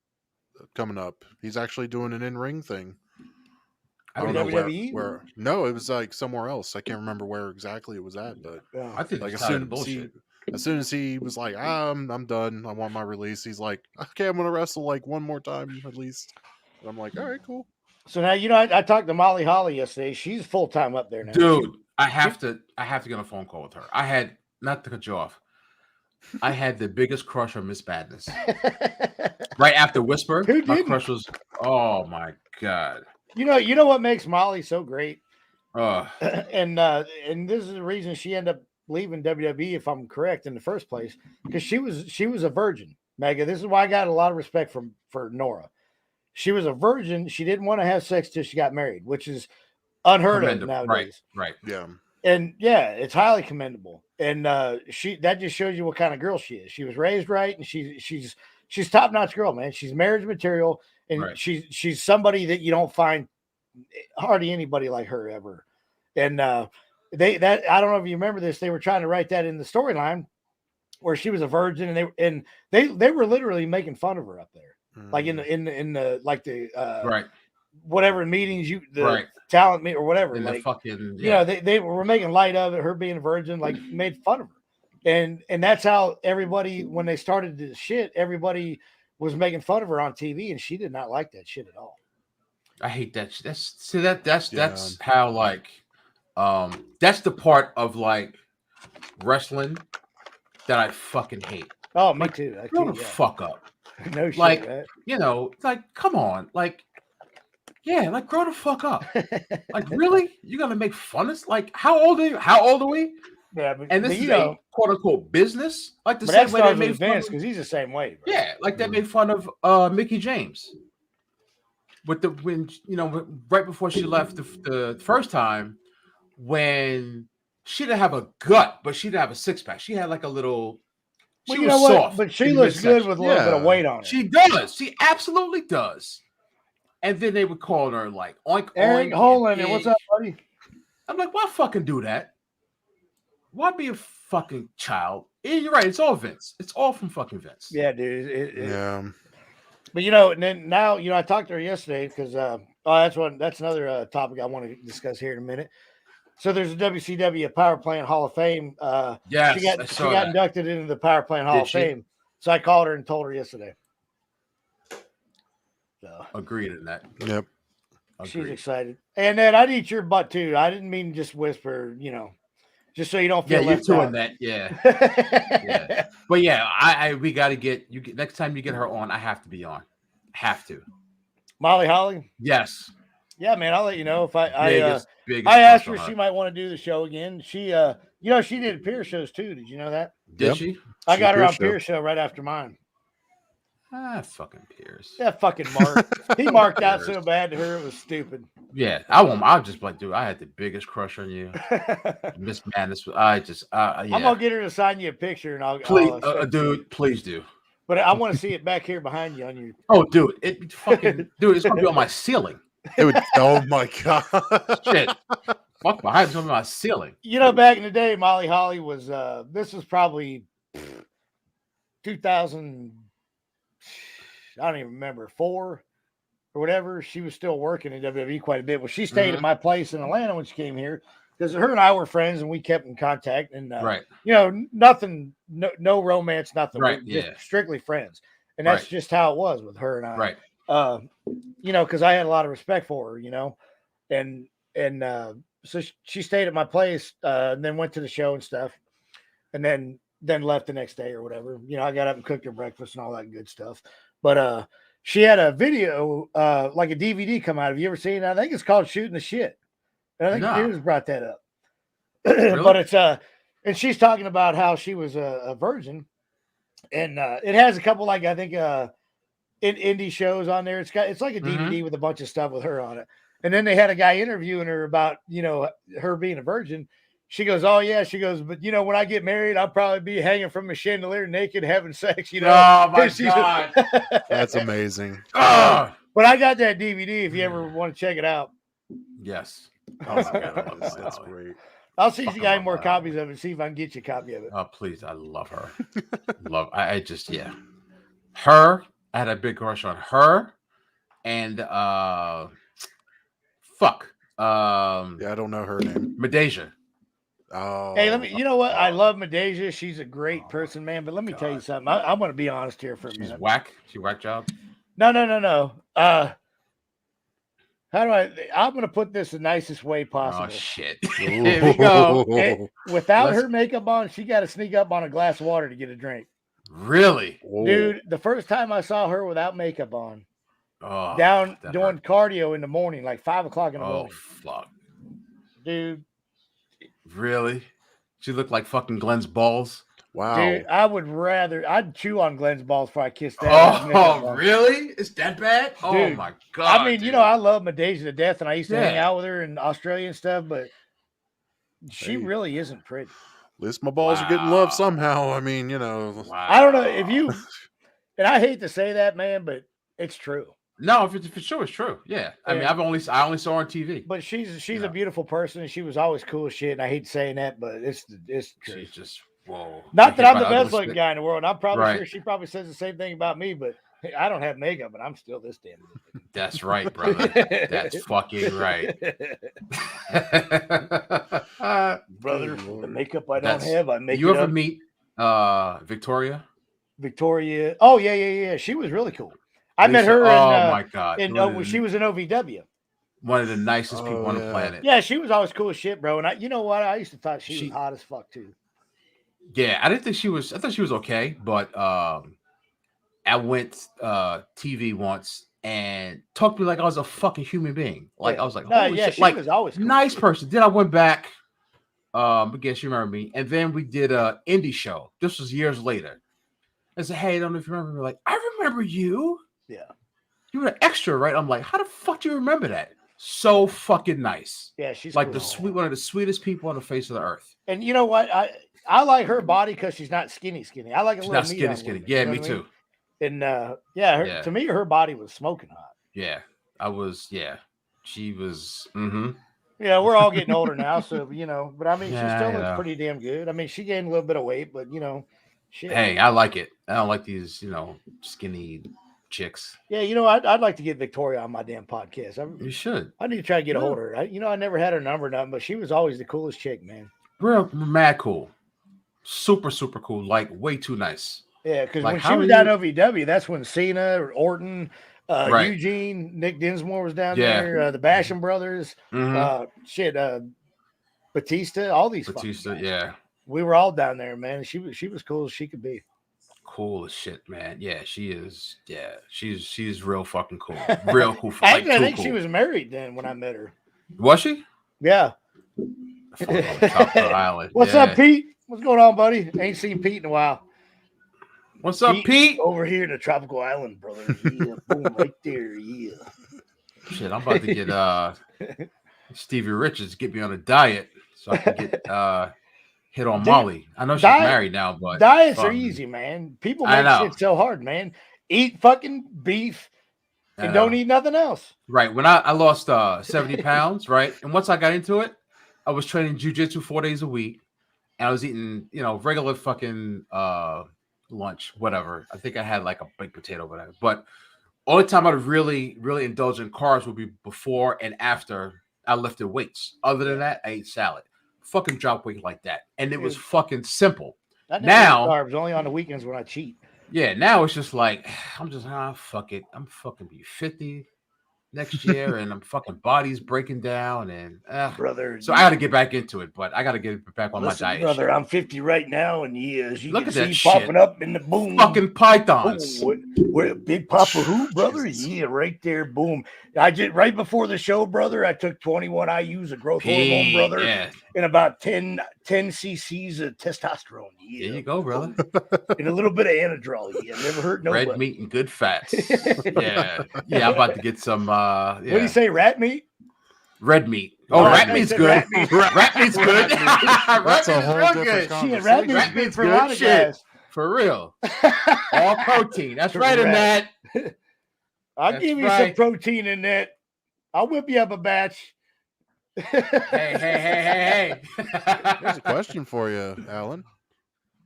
coming up. He's actually doing an in-ring thing. I don't know where. No, it was like somewhere else. I can't remember where exactly it was at, but I think like as soon as he was like, I'm done. I want my release. He's like, okay, I'm gonna wrestle like one more time at least. And I'm like, all right, cool. So now I talked to Molly Holly yesterday. She's full time up there now. Dude, I have to get on a phone call with her. I had not to cut you off. I had the biggest crush on Miss Badness. Right after Whisper, my crush was, oh my god. You know what makes Molly so great? And this is the reason she ended up leaving WWE, if I'm correct, in the first place, because she was a virgin. Mega. This is why I got a lot of respect for Nora. She was a virgin. She didn't want to have sex till she got married, which is unheard of nowadays. Right. Yeah. And yeah, it's highly commendable. And that just shows you what kind of girl she is. She was raised right, and she's top notch girl, man. She's marriage material, and she's somebody that you don't find hardly anybody like her ever. And I don't know if you remember this. They were trying to write that in the storyline where she was a virgin, and they were literally making fun of her up there, like in the like the whatever meetings talent meet or whatever, in like the fucking they were making light of it, her being a virgin, like made fun of her, and that's how everybody, when they started this shit, everybody was making fun of her on TV, and she did not like that shit at all. I hate that. That's how like that's the part of like wrestling that I fucking hate. Oh, me too. Grow the fuck up. No shit, like right? Like come on, like grow the fuck up. Like really, you're gonna make fun of like how old are you? How old are we? Yeah, and this is a quote unquote business. Like the but same way they made Vince, because he's the same way. Bro. Yeah, like they made fun of Mickey James. With right before she left the first time, when she didn't have a gut, but she didn't have a six pack. She had like a little. She was soft, but she looks good with a little bit of weight on her. She does. She absolutely does. And then they would call her like oink Eric oink. Holland, and what's up, buddy? I'm like, why fucking do that? Why be a fucking child? Yeah, you're right. It's all Vince. It's all from fucking Vince. Yeah, dude. But and then now, I talked to her yesterday because that's another topic I want to discuss here in a minute. So there's a WCW Power Plant Hall of Fame. Yes, she got inducted into the Power Plant Hall of Fame. So I called her and told her yesterday. So agreed in that. Yep. She's excited. And then I'd eat your butt too. I didn't mean just whisper, just so you don't feel left out. That. Yeah. But yeah, we got to get you. Next time you get her on, I have to be on. Have to. Molly Holly? Yes. Yeah, man. I'll let you know if I biggest asked her if she might want to do the show again. She she did Pier shows too. Did you know that? Did she? I got her on Pier show right after mine. Fucking Pierce. That fucking Mark. He marked out so bad to her, it was stupid. Yeah, I'll just like, dude, I had the biggest crush on you. Miss Madness. I'm gonna get her to sign you a picture and I'll dude, please do. But I want to see it back here behind you on your. Oh, dude, it's gonna be on my ceiling. Oh my god. Shit. Fuck behind, it's gonna be on my ceiling. Back in the day, Molly Holly was this was probably 2000. I don't even remember 4 or whatever. She was still working in WWE quite a bit. Well, she stayed at my place in Atlanta when she came here because her and I were friends and we kept in contact. And nothing, no romance, nothing. Right, just strictly friends. And that's just how it was with her and I. Right. Because I had a lot of respect for her. And so she stayed at my place and then went to the show and stuff, and then left the next day or whatever. I got up and cooked her breakfast and all that good stuff. But she had a video, like a DVD come out. Have you ever seen it? I think it's called Shooting the Shit. And I think Hughes brought that up. Really? But it's and she's talking about how she was a virgin, and it has a couple I think in indie shows on there. It's like a DVD with a bunch of stuff with her on it. And then they had a guy interviewing her about her being a virgin. She goes, oh, yeah. She goes, but, when I get married, I'll probably be hanging from a chandelier naked having sex, Oh, my God. That's amazing. But I got that DVD if you ever want to check it out. Yes. Oh, my God. That's great. I'll see if you got any more copies of it, see if I can get you a copy of it. Oh, please. I love her. I just, Her, I had a big crush on her. And, I don't know her name. Medina. Oh, hey, you know what? I love Medina. She's a great person, man. But let me tell you something. I'm going to be honest here for a minute. She's whack. She whack job. No. How do I'm going to put this the nicest way possible. Oh shit! Here we go. Without her makeup on, she got to sneak up on a glass of water to get a drink. Really, dude? The first time I saw her without makeup on, doing cardio in the morning, like 5 o'clock in the morning. Oh fuck, dude. Really? She looked like fucking Glenn's balls. Wow. Dude, I'd chew on Glenn's balls before I kissed that. Oh, really? It's that bad? Dude, oh my God. I mean, I love Medina to death and I used to hang out with her in Australia and stuff, but she really isn't pretty. At least my balls are getting love somehow. I mean, Wow. I don't know if you, and I hate to say that, man, but it's true. No, for sure it's true. Yeah. I mean, I only saw her on TV. But she's a beautiful person and she was always cool as shit. And I hate saying that, but it's true. She's just whoa. Not that I'm the best looking guy in the world. I'm probably sure she probably says the same thing about me, but hey, I don't have makeup, but I'm still this damn good. That's right, brother. That's fucking right. Brother, the makeup I don't have, I make you ever meet Victoria? Victoria. Oh, yeah. She was really cool. I met her my God. She was in OVW. One of the nicest people on the planet. Yeah, she was always cool as shit, bro. And you know what? I used to thought she was hot as fuck too. Yeah, I thought she was okay, but I went TV once and talked to me like I was a fucking human being. Like I was like, shit. She was always cool. Nice person. Then I went back, I guess you remember me, and then we did a indie show. This was years later. I said, hey, I don't know if you remember me. Like, I remember you. Yeah. You were an extra, right? I'm like, how the fuck do you remember that? So fucking nice. Yeah, she's like cool. one of the sweetest people on the face of the earth. And you know what? I like her body because she's not skinny. I like she's not skinny. Yeah, me too. And to me, her body was smoking hot. Yeah, she was. Yeah, we're all getting older now, so but I mean, she still looks pretty damn good. I mean, she gained a little bit of weight, but shit. Hey, I like it. I don't like these, skinny chicks. Yeah, you know, I'd like to get Victoria on my damn podcast. You should. I need to try to get a hold of her. I never had her number or nothing, but she was always the coolest chick, man. Real mad cool. Super, super cool. Like, way too nice. Yeah, because when she was down at OVW, that's when Cena, Orton, Right. Eugene, Nick Dinsmore was down there, the Basham brothers, Batista, all these Batista, guys. yeah. We were all down there, man. She was cool as she could be. Cool as shit, man. Yeah, she is. Yeah, she's real fucking cool. Real cool. I think she was married then when I met her. Was she? Yeah. Top of the island. What's up, Pete? What's going on, buddy? Ain't seen Pete in a while. What's up, Pete? Over here in the tropical island, brother. Yeah, boom, right there. Yeah. Shit, I'm about to get Stevie Richards get me on a diet so I can get hit on Molly. I know she's married now, but diets are easy, man. People make shit so hard, man. Eat fucking beef and don't eat nothing else. Right. When I lost 70 pounds, right? And once I got into it, I was training jiu-jitsu 4 days a week, and I was eating, regular fucking lunch, whatever. I think I had like a baked potato, whatever. But only time I'd really, really indulge in carbs would be before and after I lifted weights. Other than that, I ate salad. Fucking drop weight like that. And it was fucking simple. Now, carbs only on the weekends when I cheat. Yeah, now it's just like, I'm just, fuck it. I'm fucking be 50 next year, and I'm fucking body's breaking down, and brother. So I got to get back into it, but I got to get back on my diet. Brother, shit. I'm 50 right now, and as you look can at see that shit popping up in the boom. Fucking pythons. Where Big Papa who, brother? Yeah, right there, boom. I just right before the show, brother. I took 21 IUs of growth hormone, brother, and about 10 cc's of testosterone. Yeah, there you go, brother. And a little bit of anadrol. Yeah, never hurt nobody. Red meat and good fats. yeah. I'm about to get some. What do you say, rat meat? Red meat. Oh, rat meat's good. Rat meat's good. That's a whole different conversation. Rat meat's good for a lot of guys. For real. All protein. That's right, in that. I'll give you some protein in that. I'll whip you up a batch. Hey. There's a question for you, Allan.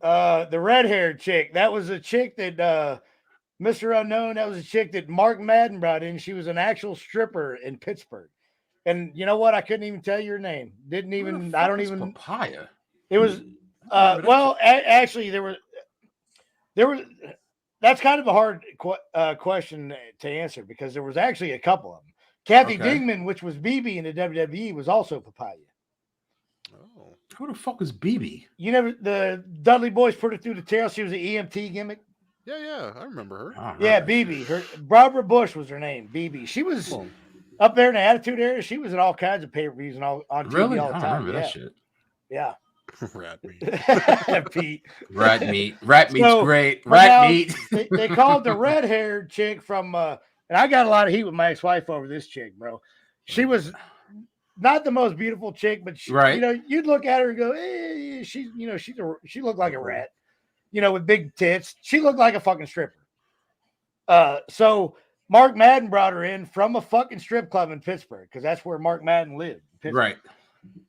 The red-haired chick. That was a chick that Mr. Unknown, that was a chick that Mark Madden brought in. She was an actual stripper in Pittsburgh. And you know what? I couldn't even tell you her name. I don't even. Papaya. It was, actually, there was, that's kind of a hard question to answer because there was actually a couple of them. Kathy Dingman, which was BB in the WWE, was also Papaya. Oh. Who the fuck is BB? You never, the Dudley Boys put her through the tail. She was an EMT gimmick. Yeah, I remember her. BB. Her Barbara Bush was her name. BB. She was up there in the Attitude Era. She was in all kinds of pay-per-views and all on TV all the time. I remember that shit. Yeah. Rat meat. Pete. Rat meat. Rat meat's great. Rat meat. they called the red-haired chick from, and I got a lot of heat with my ex-wife over this chick, bro. She was not the most beautiful chick, but she, you'd look at her and go, hey, she looked like a rat, with big tits. She looked like a fucking stripper. So Mark Madden brought her in from a fucking strip club in Pittsburgh because that's where Mark Madden lived. Right.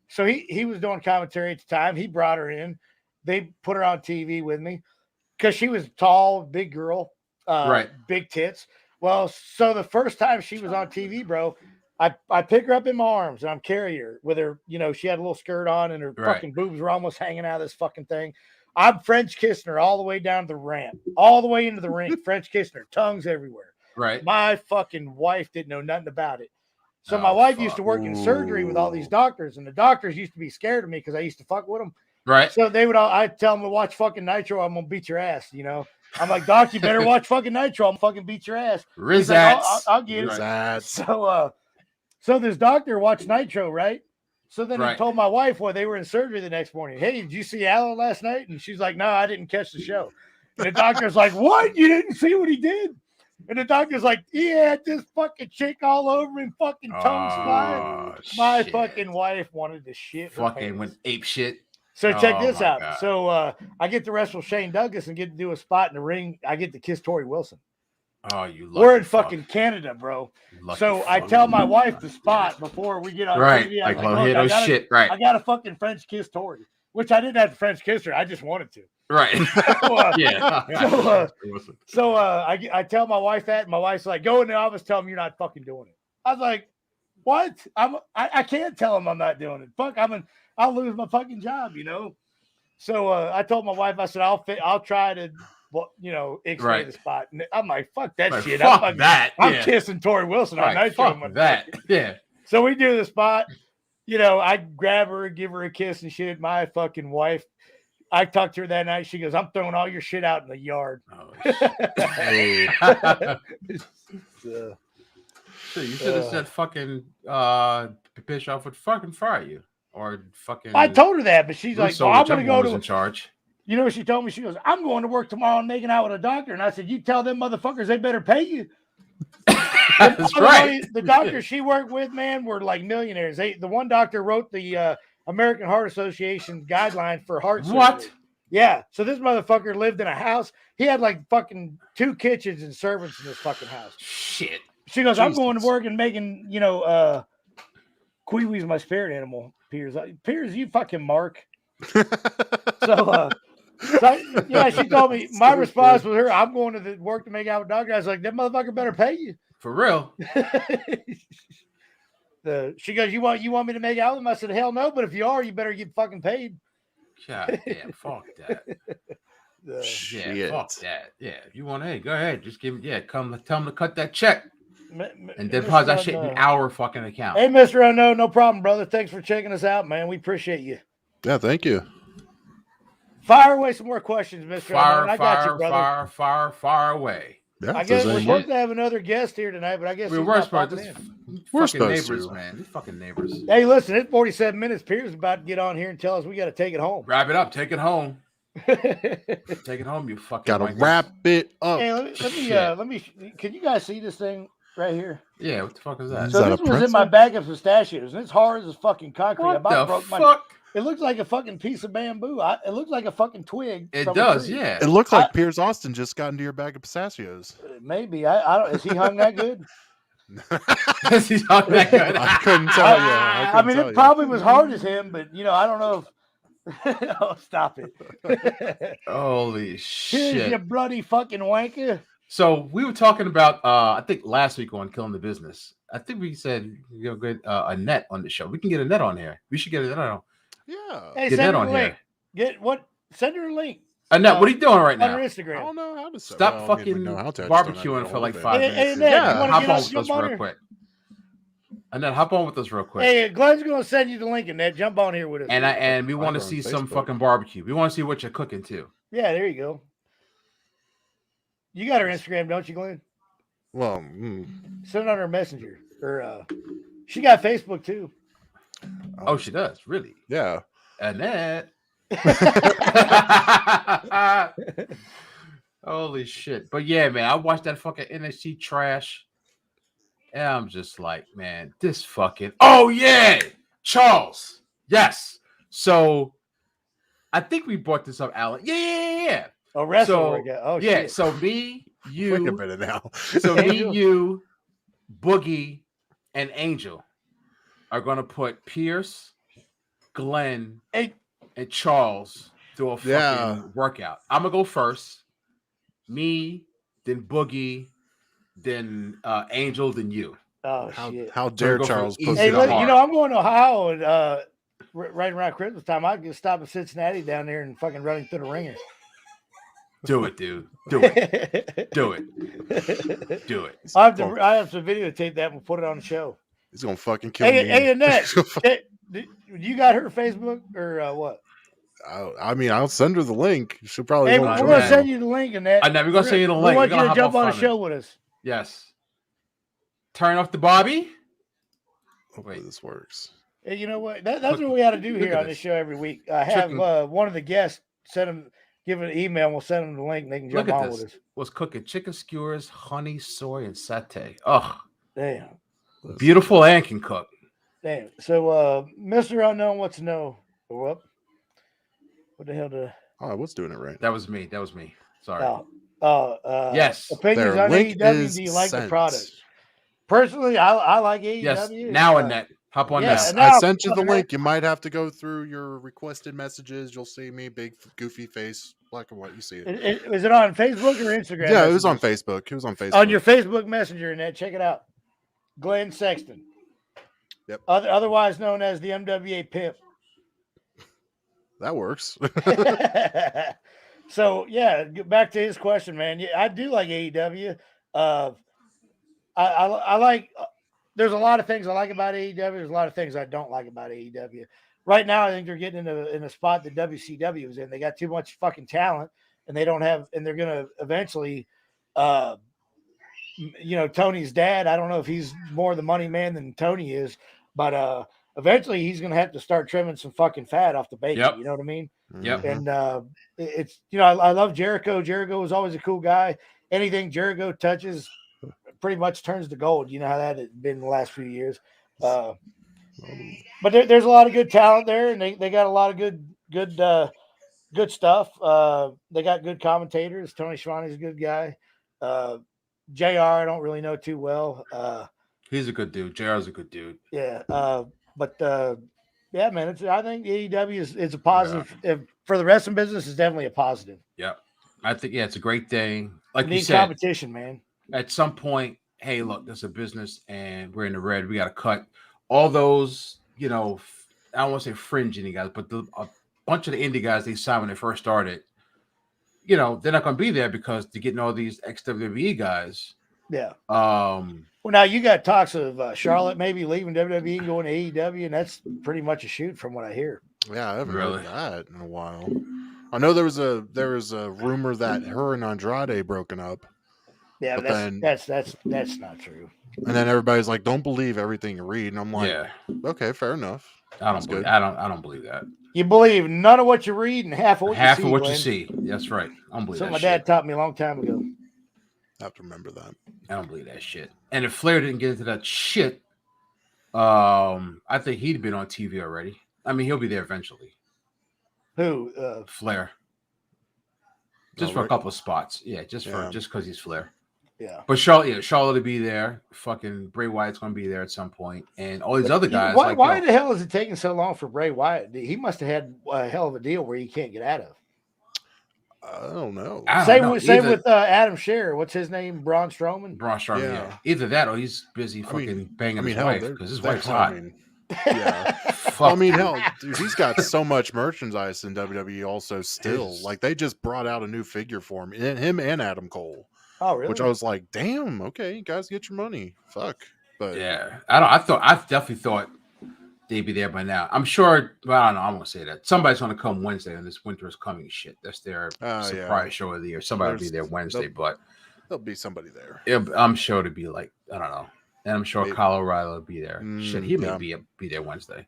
So he was doing commentary at the time. He brought her in. They put her on TV with me because she was tall, big girl, big tits. Well, so the first time she was on TV, bro, I pick her up in my arms and I'm carrying her with her. She had a little skirt on and her fucking boobs were almost hanging out of this fucking thing. I'm French kissing her all the way down the ramp, all the way into the ring, French kissing her, tongues everywhere. Right. My fucking wife didn't know nothing about it. So my wife used to work in surgery with all these doctors, and the doctors used to be scared of me because I used to fuck with them. Right. So I'd tell them to watch fucking Nitro. I'm going to beat your ass, I'm like, Doc, you better watch fucking Nitro. I'm fucking beat your ass. Rizats. Like, I'll get it. So this doctor watched Nitro, right? So then he told my wife while they were in surgery the next morning, hey, did you see Allan last night? And she's like, no, I didn't catch the show. And the doctor's like, what? You didn't see what he did? And the doctor's like, yeah, this fucking chick all over him, fucking tongues flying. My fucking wife wanted to shit. Fucking went ape shit. So check this out. God. So I get to wrestle Shane Douglas and get to do a spot in the ring. I get to kiss Tori Wilson. Oh, you lucky. We're in fucking Canada, bro. So I tell my wife the spot before we get on TV. I got a fucking French kiss Tori, which I didn't have to French kiss her. I just wanted to. Right. I tell my wife that, and my wife's like, go in the office, tell them you're not fucking doing it. I was like, what? I can't tell them I'm not doing it. Fuck, I'll lose my fucking job, you know? So I told my wife, I said, I'll try to, X-ray the spot. And I'm like, fuck that shit. Fuck I'm kissing Tori Wilson on night. Fuck that. Yeah. So we do the spot. I grab her and give her a kiss and shit. My fucking wife, I talked to her that night. She goes, I'm throwing all your shit out in the yard. Oh, shit. So you should have said fucking Bischoff would fucking fire you. Or fucking. I told her that, but she's like, well, I'm going to go to. In charge. You know what she told me? She goes, I'm going to work tomorrow and making out with a doctor. And I said, you tell them motherfuckers they better pay you. That's right. The doctors she worked with, man, were like millionaires. The one doctor wrote the American Heart Association guideline for heart surgery. What? Yeah. So this motherfucker lived in a house. He had like fucking 2 kitchens and servants in this fucking house. Shit. She goes, I'm going to work and making, Kwee-wee's my spirit animal. Piers, you fucking mark. So she told me my response was her. I'm going to the work to make out with doctor. I was like, that motherfucker better pay you. For real. She goes, you want me to make out with him? I said, hell no, but if you are, you better get fucking paid. God damn, fuck that. Fuck that. Yeah, if you want, hey, go ahead. Just give me, come tell him to cut that check. And then deposit that shit in our fucking account. Hey, Mr. Unknown, no problem, brother. Thanks for checking us out, man. We appreciate you. Yeah, thank you. Fire away some more questions, Mr. Unknown. I got you, brother. Fire away. Yeah, I guess we're supposed to have another guest here tonight, but I guess we're supposed neighbors, man. These fucking neighbors. Hey, listen, it's 47 minutes. Piers is about to get on here and tell us we got to take it home. Wrap it up. Take it home. Take it home, you fucking. Gotta wrap it up. Hey, let me. Can you guys see this thing right here? Yeah, what the fuck is that? So this was in my bag of pistachios, and it's hard as fucking concrete. What the fuck? It looks like a fucking piece of bamboo. It looks like a fucking twig. It does, yeah. It looks like Piers Austin just got into your bag of pistachios. Maybe. I don't. Is he hung that good? Is he hung that good? I couldn't tell you. I mean, it probably was hard as him, but I don't know if. Oh, stop it! Holy shit! Here's your bloody fucking wanker. So we were talking about, I think last week on Killing the Business. I think we said get a net on the show. We can get a net on here. We should get a net on. Yeah. Hey, get send that her on a link. Here. Send her a link. Annette, what are you doing right now? On her Instagram. I don't know how to stop fucking barbecuing for like 5 minutes. Hey, Annette, hop on with us real quick. Annette, hop on with us real quick. Hey, Glenn's gonna send you the link, Annette. Jump on here with us. And we want to see some fucking barbecue. We want to see what you're cooking too. Yeah, there you go. You got her Instagram, don't you, Glenn? Well, send it on her messenger. Or she got Facebook too. Oh, she does, really? Yeah. Annette. Holy shit. But yeah, man, I watched that fucking NXT trash. And I'm just like, man, this fucking. Oh, yeah. Charles. Yes. So I think we brought this up, Allan. Yeah. Oh, wrestling. Oh, yeah. Shit. So me, you. Wait a minute now. So me, you, Boogie, and Angel are going to put Pierce, Glenn, and Charles through a fucking workout. I'm going to go first. Me, then Boogie, then Angel, then you. Oh, shit. How dare Charles put Hey, look, I'm going to Ohio and right around Christmas time. I can stop in Cincinnati down there and fucking running through the ringer. Do it, dude. Do it. Do it. Do it. I have to videotape that and put it on the show. He's gonna fucking kill me. Hey, Annette, you got her Facebook or what? I mean, I'll send her the link. She'll probably. Hey, we're gonna send you the link, Annette. We're gonna send you the link. We want you to jump on the show with us. Yes. Turn off the Bobby. Hopefully this works. Hey, you know what? That's what we got to do here on this show every week. I have one of the guests give an email. We'll send them the link. And they can jump on with us. What's cooking? Chicken skewers, honey, soy, and satay. Oh, damn! Beautiful and can cook. Damn. So, Mr. Unknown wants to know what the hell did? Oh, what's doing it right? That was me. Sorry. Yes. Opinions on AEW. Do you like the product? Personally, I like AEW. Yes. Now, Annette, Hop on Yeah, now. I sent you the link. You might have to go through your requested messages. You'll see me, big goofy face, black and white. You see it. Is it on Facebook or Instagram? Yeah, it was on Facebook. It was on Facebook. On your Facebook Messenger, Annette, check it out. Glenn Sexton. Yep. Otherwise known as the MWA Pimp. That works. So yeah, get back to his question, man. Yeah, I do like AEW. I like. There's a lot of things I like about AEW. There's a lot of things I don't like about AEW. Right now, I think they're getting in a spot that WCW is in. They got too much fucking talent, and they don't have. And they're gonna eventually, Tony's dad. I don't know if he's more the money man than Tony is, but eventually he's gonna have to start trimming some fucking fat off the bacon. Yep. You know what I mean? Yep. And it's I love Jericho. Jericho was always a cool guy. Anything Jericho touches pretty much turns to gold. You know how that has been the last few years. But there's a lot of good talent there, and they got a lot of good stuff. They got good commentators. Tony Schiavone's a good guy. JR, I don't really know too well. He's a good dude. JR's a good dude. Yeah. Yeah, man. I think AEW is a positive. Yeah. For the wrestling business, it's definitely a positive. Yeah. I think, it's a great thing. Like you need said, competition, man. At some point, hey, look, there's a business and we're in the red. We got to cut all those, I don't want to say fringe indie guys, but a bunch of the indie guys they signed when they first started, they're not going to be there because they're getting all these ex-WWE guys. Yeah. Well, now you got talks of Charlotte maybe leaving WWE and going to AEW, and that's pretty much a shoot from what I hear. Yeah, I haven't heard that in a while. I know there was a rumor that her and Andrade broken up. Yeah, but that's not true. And then everybody's like, "Don't believe everything you read," and I'm like, "Okay, fair enough." I don't believe that. You believe none of what you read and half of what you see. You see. That's right. I don't believe that. My dad taught me a long time ago. I have to remember that. I don't believe that shit. And if Flair didn't get into that shit, I think he'd been on TV already. I mean, he'll be there eventually. Who? Flair. Just for a couple of spots. Yeah, just because he's Flair. Yeah. But Charlotte will be there. Fucking Bray Wyatt's going to be there at some point. And all these other guys. Why the hell is it taking so long for Bray Wyatt? He must have had a hell of a deal where he can't get out of. I don't know. Same with Adam Scherr. What's his name? Braun Strowman? Yeah. Either that or he's busy banging his wife because his wife's hot. Yeah. I mean, hell, dude, he's got so much merchandise in WWE also still. Like, they just brought out a new figure for him and Adam Cole. Oh, really? Which I was like, damn, okay, you guys get your money. Fuck. But yeah. I definitely thought they'd be there by now. I'm sure, well, I don't know, I won't say that. Somebody's gonna come Wednesday on this Winter is Coming shit. That's their surprise show of the year. Somebody will be there Wednesday, but there'll be somebody there. I'm sure it'll be like, I don't know. And I'm sure Kyle O'Reilly will be there. Shit, he may be there Wednesday.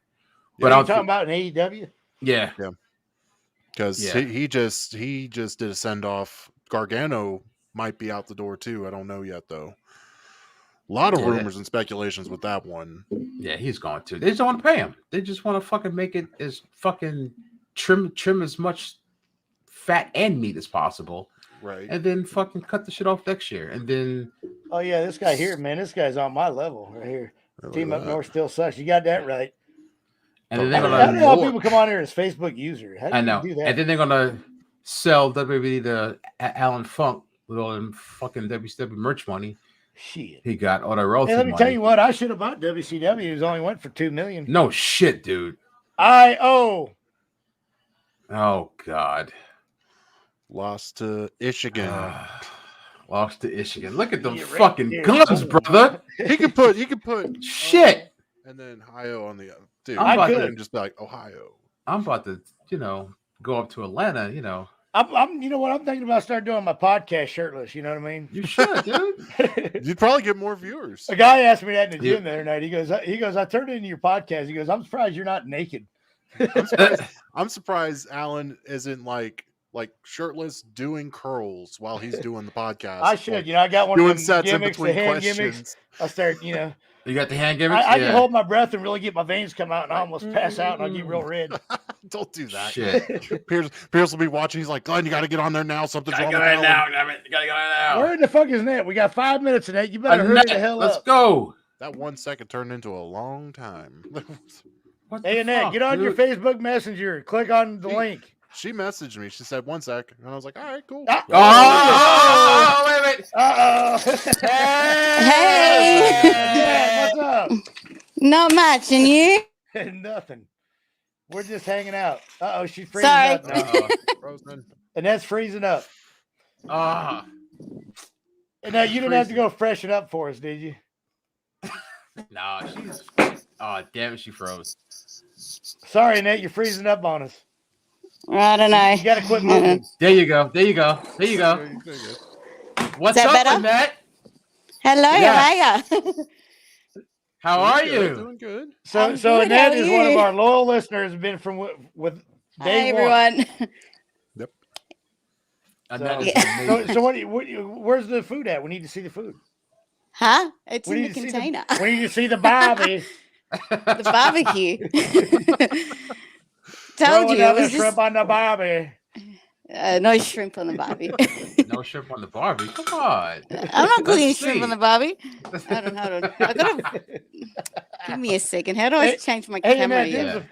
But I'm talking about an AEW. Yeah. Because he just did a send off. Gargano might be out the door too. I don't know yet though. A lot of rumors and speculations with that one. Yeah, he's going to. They just don't want to pay him. They just want to fucking make it as fucking trim as much fat and meat as possible. Right. And then fucking cut the shit off next year. And then oh yeah, this guy here, man, this guy's on my level right here. Team Up North still sucks. You got that right. And then they're how the hell people come on here as Facebook user? How do you do that? And then they're gonna sell WWE to Allan Funk with all them fucking WCW merch money. Shit. He got all the royalty money. Let me tell you what, I should have bought WCW. It only went for $2 million. No shit, dude. Oh God. Lost to Michigan. Lost to Michigan. Look at them fucking guns, brother. He could put shit. And then Ohio on the other. Dude, I could just be like Ohio. I'm about to, go up to Atlanta, I'm you know what? I'm thinking about starting doing my podcast shirtless. You know what I mean? You should, dude. You'd probably get more viewers. A guy asked me that in the gym the other night. He goes, I turned into your podcast. He goes, I'm surprised you're not naked. I'm surprised Alan isn't like shirtless doing curls while he's doing the podcast. I should, I got one of them sets gimmicks, the hand gimmicks. I start, You got the hand gimmicks? I can hold my breath and really get my veins come out and I almost pass out and I'll get real red. Don't do that. Shit. Pierce will be watching. He's like, Glenn, you got to get on there now. Something's wrong with Alan. now. You gotta get on now. Where in the fuck is Nate? We got 5 minutes in that. You better hurry the hell Let's up. go. That 1 second turned into a long time. Hey, Annette, get on your Facebook Messenger. Click on the link. She messaged me. She said 1 sec. And I was like, all right, cool. Wait. Uh-oh. Hey. Annette, what's up? Not much, and you? Nothing. We're just hanging out. Uh-oh, she's freezing Sorry. up now. Frozen. Annette's freezing up. Annette, you didn't have to go freshen up for us, did you? No, she's. Oh, damn it, she froze. Sorry, Annette, you're freezing up on us. I don't know. You got to quit moving. There you go. What's up, better? Annette? Hello, Yeah. how are you? How are Good, you? Doing good. So I'm good, Annette how are is one of you? our loyal listeners. Has been from with day Hi, one. everyone. Yep. Annette is Yeah. amazing. So where's the food at? We need to see the food. Huh? It's We in the need to see container. we need to see the Bobby. The barbecue. Throw Told you it another was shrimp just on the Bobby. no shrimp on the barbie. No shrimp on the Barbie. Come on. I'm not putting Let's shrimp see. on the barbie. Hold on. I gotta give me a second. How do I change my Hey, camera? Annette, here? do the-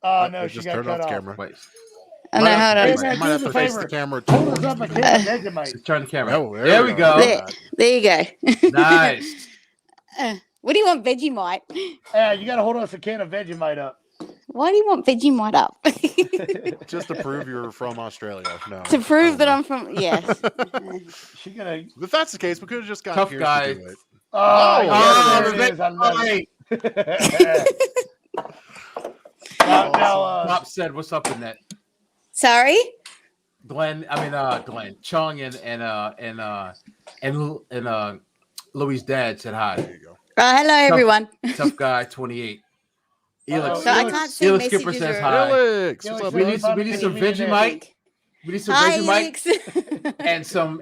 Oh no, I she just got turned cut off off. the camera. Wait. Oh, no, hold Hey, on. Annette, You might do have us to a face the favor. camera. Hold us up a can of Vegemite. Turn the camera. Oh, there we go. There you go. Nice. What do you want, Vegemite? Yeah, you got to hold us a can of Vegemite up. Why do you want Vegemite up? Just to prove you're from Australia. No. To prove that I'm from, yes. She gonna. If that's the case, we could have just got Tough Pierce guy. to do it. Oh, yes, the there it is. I love Vegemite. it. Now, Pop said, "What's up, Annette?" Sorry? Glenn, Chung and Louis' dad said hi. There you go. Hello, everyone. Tough guy, 28. Uh-oh. So I can't see Elix Skipper messages. says or... hi. Felix, Felix, what's up, We man? need some Vegemite. We need some Hi, Vegemite Alex. and some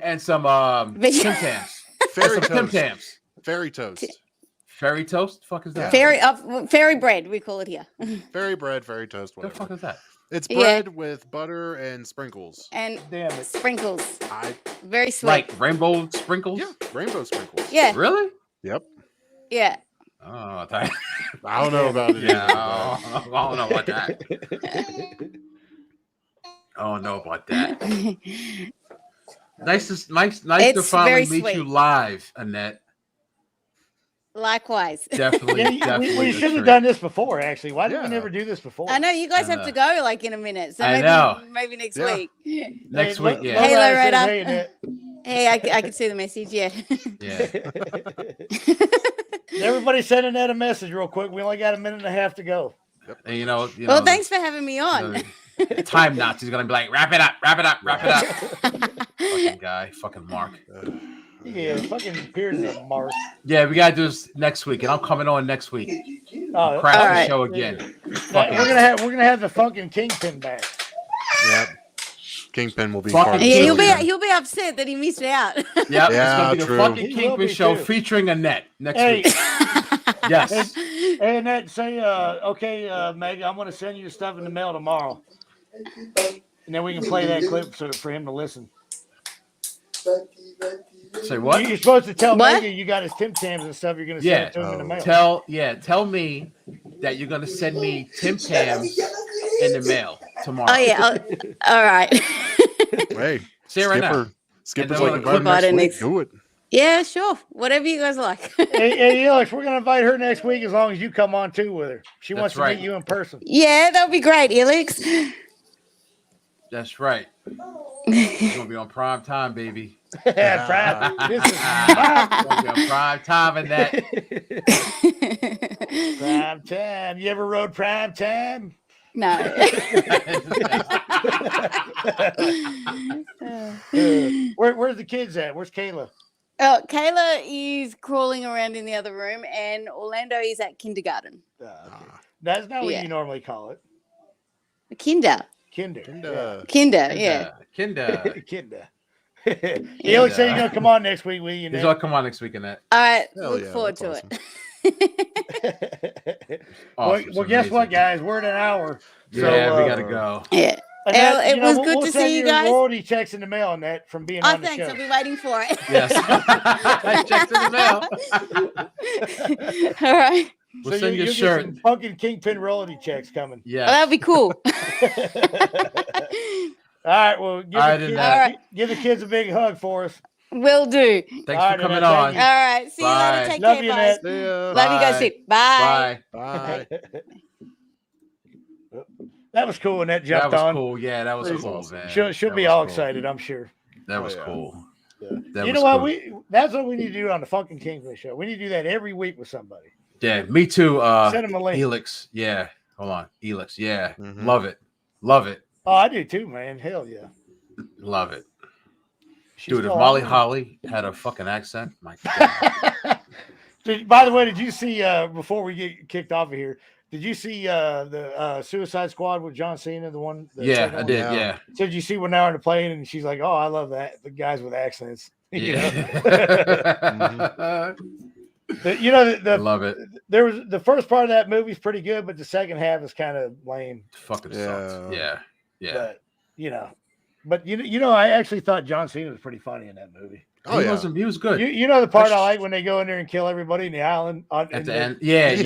Veg- Tim Tams. Fairy Tim toast. Tams. Fairy toast. Fairy toast? The fuck is that? fairy bread, we call it here. Fairy bread, fairy toast, What the whatever. fuck is that? It's Yeah. bread with butter and sprinkles. And damn it. sprinkles. I Very sweet. Like rainbow sprinkles? Yeah, rainbow sprinkles. Yeah. Really? Yep. Yeah. Oh, I thought- I don't know about it. yeah. either, I don't know about that. I don't know about that. Nice to It's finally very meet sweet. you live, Annette. Definitely. Definitely, Yeah, definitely. we a should have treat. done this before. Actually, why did we Yeah. never do this before? I know you guys I have know. to go like in a minute. So I maybe know. maybe next Yeah. week. Next Hey, week, Lo- yeah. Hey, Lowrider says, Lowrider. hey, Annette. Hey, I can see the message, yeah. Yeah. Everybody send Annette a message real quick. We only got a minute and a half to go. And you know, Well, thanks for having me on. Time knots. He's gonna be like, wrap it up. Fucking guy, fucking Mark. Yeah, fucking Piers and Mark. Yeah, we gotta do this next week, and I'm coming on next week. Oh, Crash all the right. show again. we're gonna have the Funkin Kingpin back. Yep. Kingpin will be Fucking part of the Yeah, show again. he'll be upset that he missed out. Yep, it's Yeah, gonna be the true. fucking He will Kingpin be show too. featuring Annette next Hey, week. Yes. hey, Annette, say, okay, Meg, I'm gonna send you stuff in the mail tomorrow, and then we can play that clip for him to listen. Say what? You're supposed to tell What? Megan you got his Tim Tams and stuff. You're gonna send Yeah. it to him in the mail. Tell me that you're gonna send me Tim Tams in the mail tomorrow. Oh yeah. All right. Hey, Say it right now. Skipper's And like then invited we'll next keep week. it Do it. Yeah, sure. Whatever you guys like. Hey, Alex, we're gonna invite her next week as long as you come on too with her. She That's wants to right. meet you in person. Yeah, that'll be great, Alex. That's right. It's gonna be on prime time, baby. Prime. This is It's gonna be on prime time in that. prime time. You ever rode prime time? No. Where's the kids at? Where's Kayla? Oh, Kayla is crawling around in the other room, and Orlando is at kindergarten. Okay. That's not what Yeah. you normally call it. Kinder. Kinder. Kinder, yeah. Kinder. Kinder. Alex said you're gonna come on next week, will you? He's gonna come on next week in that. All right. Hell Look yeah, forward that's to awesome. it. well, Awesome. guess what, guys? We're at an hour. Yeah, So, we gotta go. Yeah. It was good to see you guys. Royalty checks in the mail on that from being on the Thanks. show. I'll be waiting for it. Yes. Checks in the mail. All right. We'll send you a shirt. Some Funkin Kingpin royalty checks coming. Yeah. That'd be cool. All right. Well, give the kids a big hug for us. Will do. Thanks for coming on. All right. See you later. Take care. Bye. Love you guys too. Bye. Bye. That was cool when that jumped on. That was cool. Yeah, that was cool, man. She'll be all excited, I'm sure. That was cool. Yeah. You know what? That's what we need to do on the Funkin Kingpin show. We need to do that every week with somebody. Yeah, me too. Send them a link. Elix. Yeah. Hold on. Elix. Yeah. Love it. Love it. Oh, I do too, man. Hell yeah. Love it. Dude, if Molly Holly had a fucking accent, my God. By the way, did you see, before we get kicked off of here, did you see the Suicide Squad with John Cena, the one? Yeah, I did. Yeah. So did you see when they're on the plane and she's like, "Oh, I love that the guys with accents." Yeah. You know, I love it. There was the first part of that movie is pretty good, but the second half is kind of lame. Fucking sucks. Yeah. But you know, I actually thought John Cena was pretty funny in that movie. Oh, he was good. You know the part I like when they go in there and kill everybody in the island at the end. Yeah. At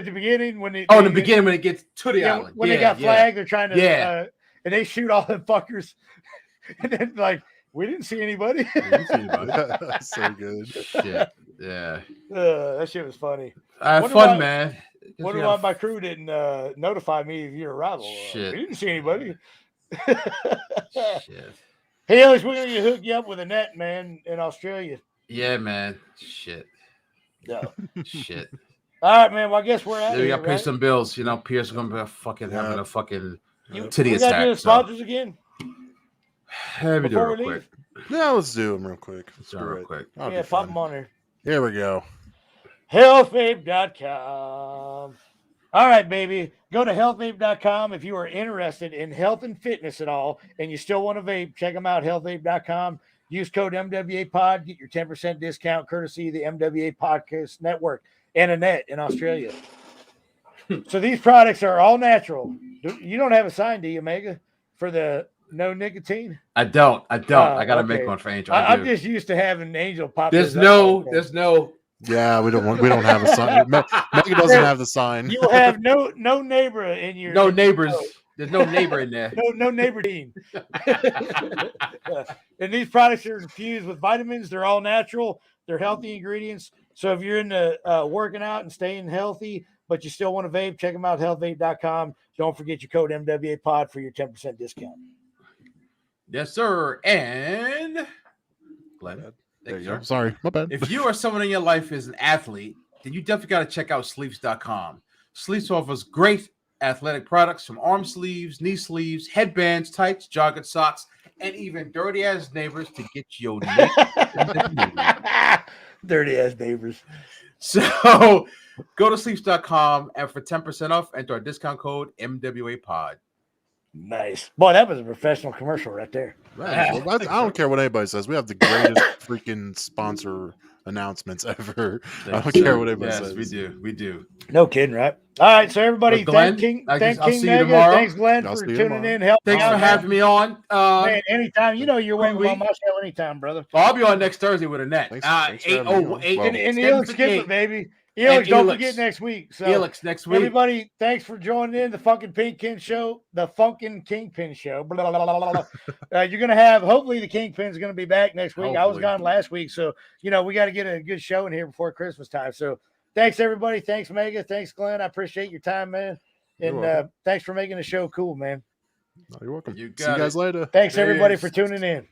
the beginning when in the beginning when it gets to the island. When they got flagged, they're trying to and they shoot all them fuckers. And then like we didn't see anybody. That's so good. Shit. Yeah. That shit was funny. Fun, man. Wonder why my crew didn't notify me of your arrival. Shit. We didn't see anybody. Shit. Hey, Alex, we're going to hook you up with a net, man, in Australia. Yeah, man. Shit. No. Shit. All right, man. Well, I guess we're out. We got to pay some bills. You know, Pierce is going to be having a fucking titty attack. We got to do the sponsors again. Let me do it real quick. Yeah, let's do them real quick. Yeah, pop them on there. Here we go. Healthvape.com. All right, baby. Go to healthvape.com if you are interested in health and fitness at all and you still want to vape. Check them out, healthvape.com. Use code MWAPOD. Get your 10% discount courtesy of the MWA Podcast Network and a net in Australia. So these products are all natural. You don't have a sign, do you, Mega, for the no nicotine? I don't. I got to make one for Angel. I'm just used to having Angel pop. There's no. Yeah, we don't have a sign. Mega doesn't have the sign. You have no neighbor in your neighbors. There's no neighbor in there. No neighbor team. And these products are infused with vitamins. They're all natural. They're healthy ingredients. So if you're into working out and staying healthy, but you still want to vape, check them out, healthvape.com. Don't forget your code MWAPOD for your 10% discount. Yes, sir. And Glenn. There you go. Sorry, my bad. If you or someone in your life is an athlete, then you definitely got to check out sleeves.com. Sleeves offers great athletic products from arm sleeves, knee sleeves, headbands, tights, jogger socks, and even dirty ass neighbors to get your neck. Dirty ass neighbors. So go to sleeves.com and for 10% off, enter our discount code MWAPOD. Nice. Boy, that was a professional commercial right there. Man, I don't care what anybody says. We have the greatest freaking sponsor announcements ever. I don't care what anybody says. We do. No kidding, right? All right, so everybody, Glenn, thank King Mega. Thanks, Glenn, for tuning in. Thanks for having me on. Man, anytime. You know you're welcome on my show anytime, brother. Well, I'll be on next Thursday with a net. 808. And Elix skip it, baby. Elix, don't forget next week. So Elix next week. Everybody, thanks for joining in the Funkin Kingpin show, the Funkin Kingpin show. Blah, blah, blah, blah, blah. You're going to have, hopefully the Kingpin's going to be back next week. Hopefully. I was gone last week. So, we got to get a good show in here before Christmas time. So thanks, everybody. Thanks, Mega. Thanks, Glenn. I appreciate your time, man. And thanks for making the show cool, man. You're welcome. See you guys later. Thanks, everybody, for tuning in.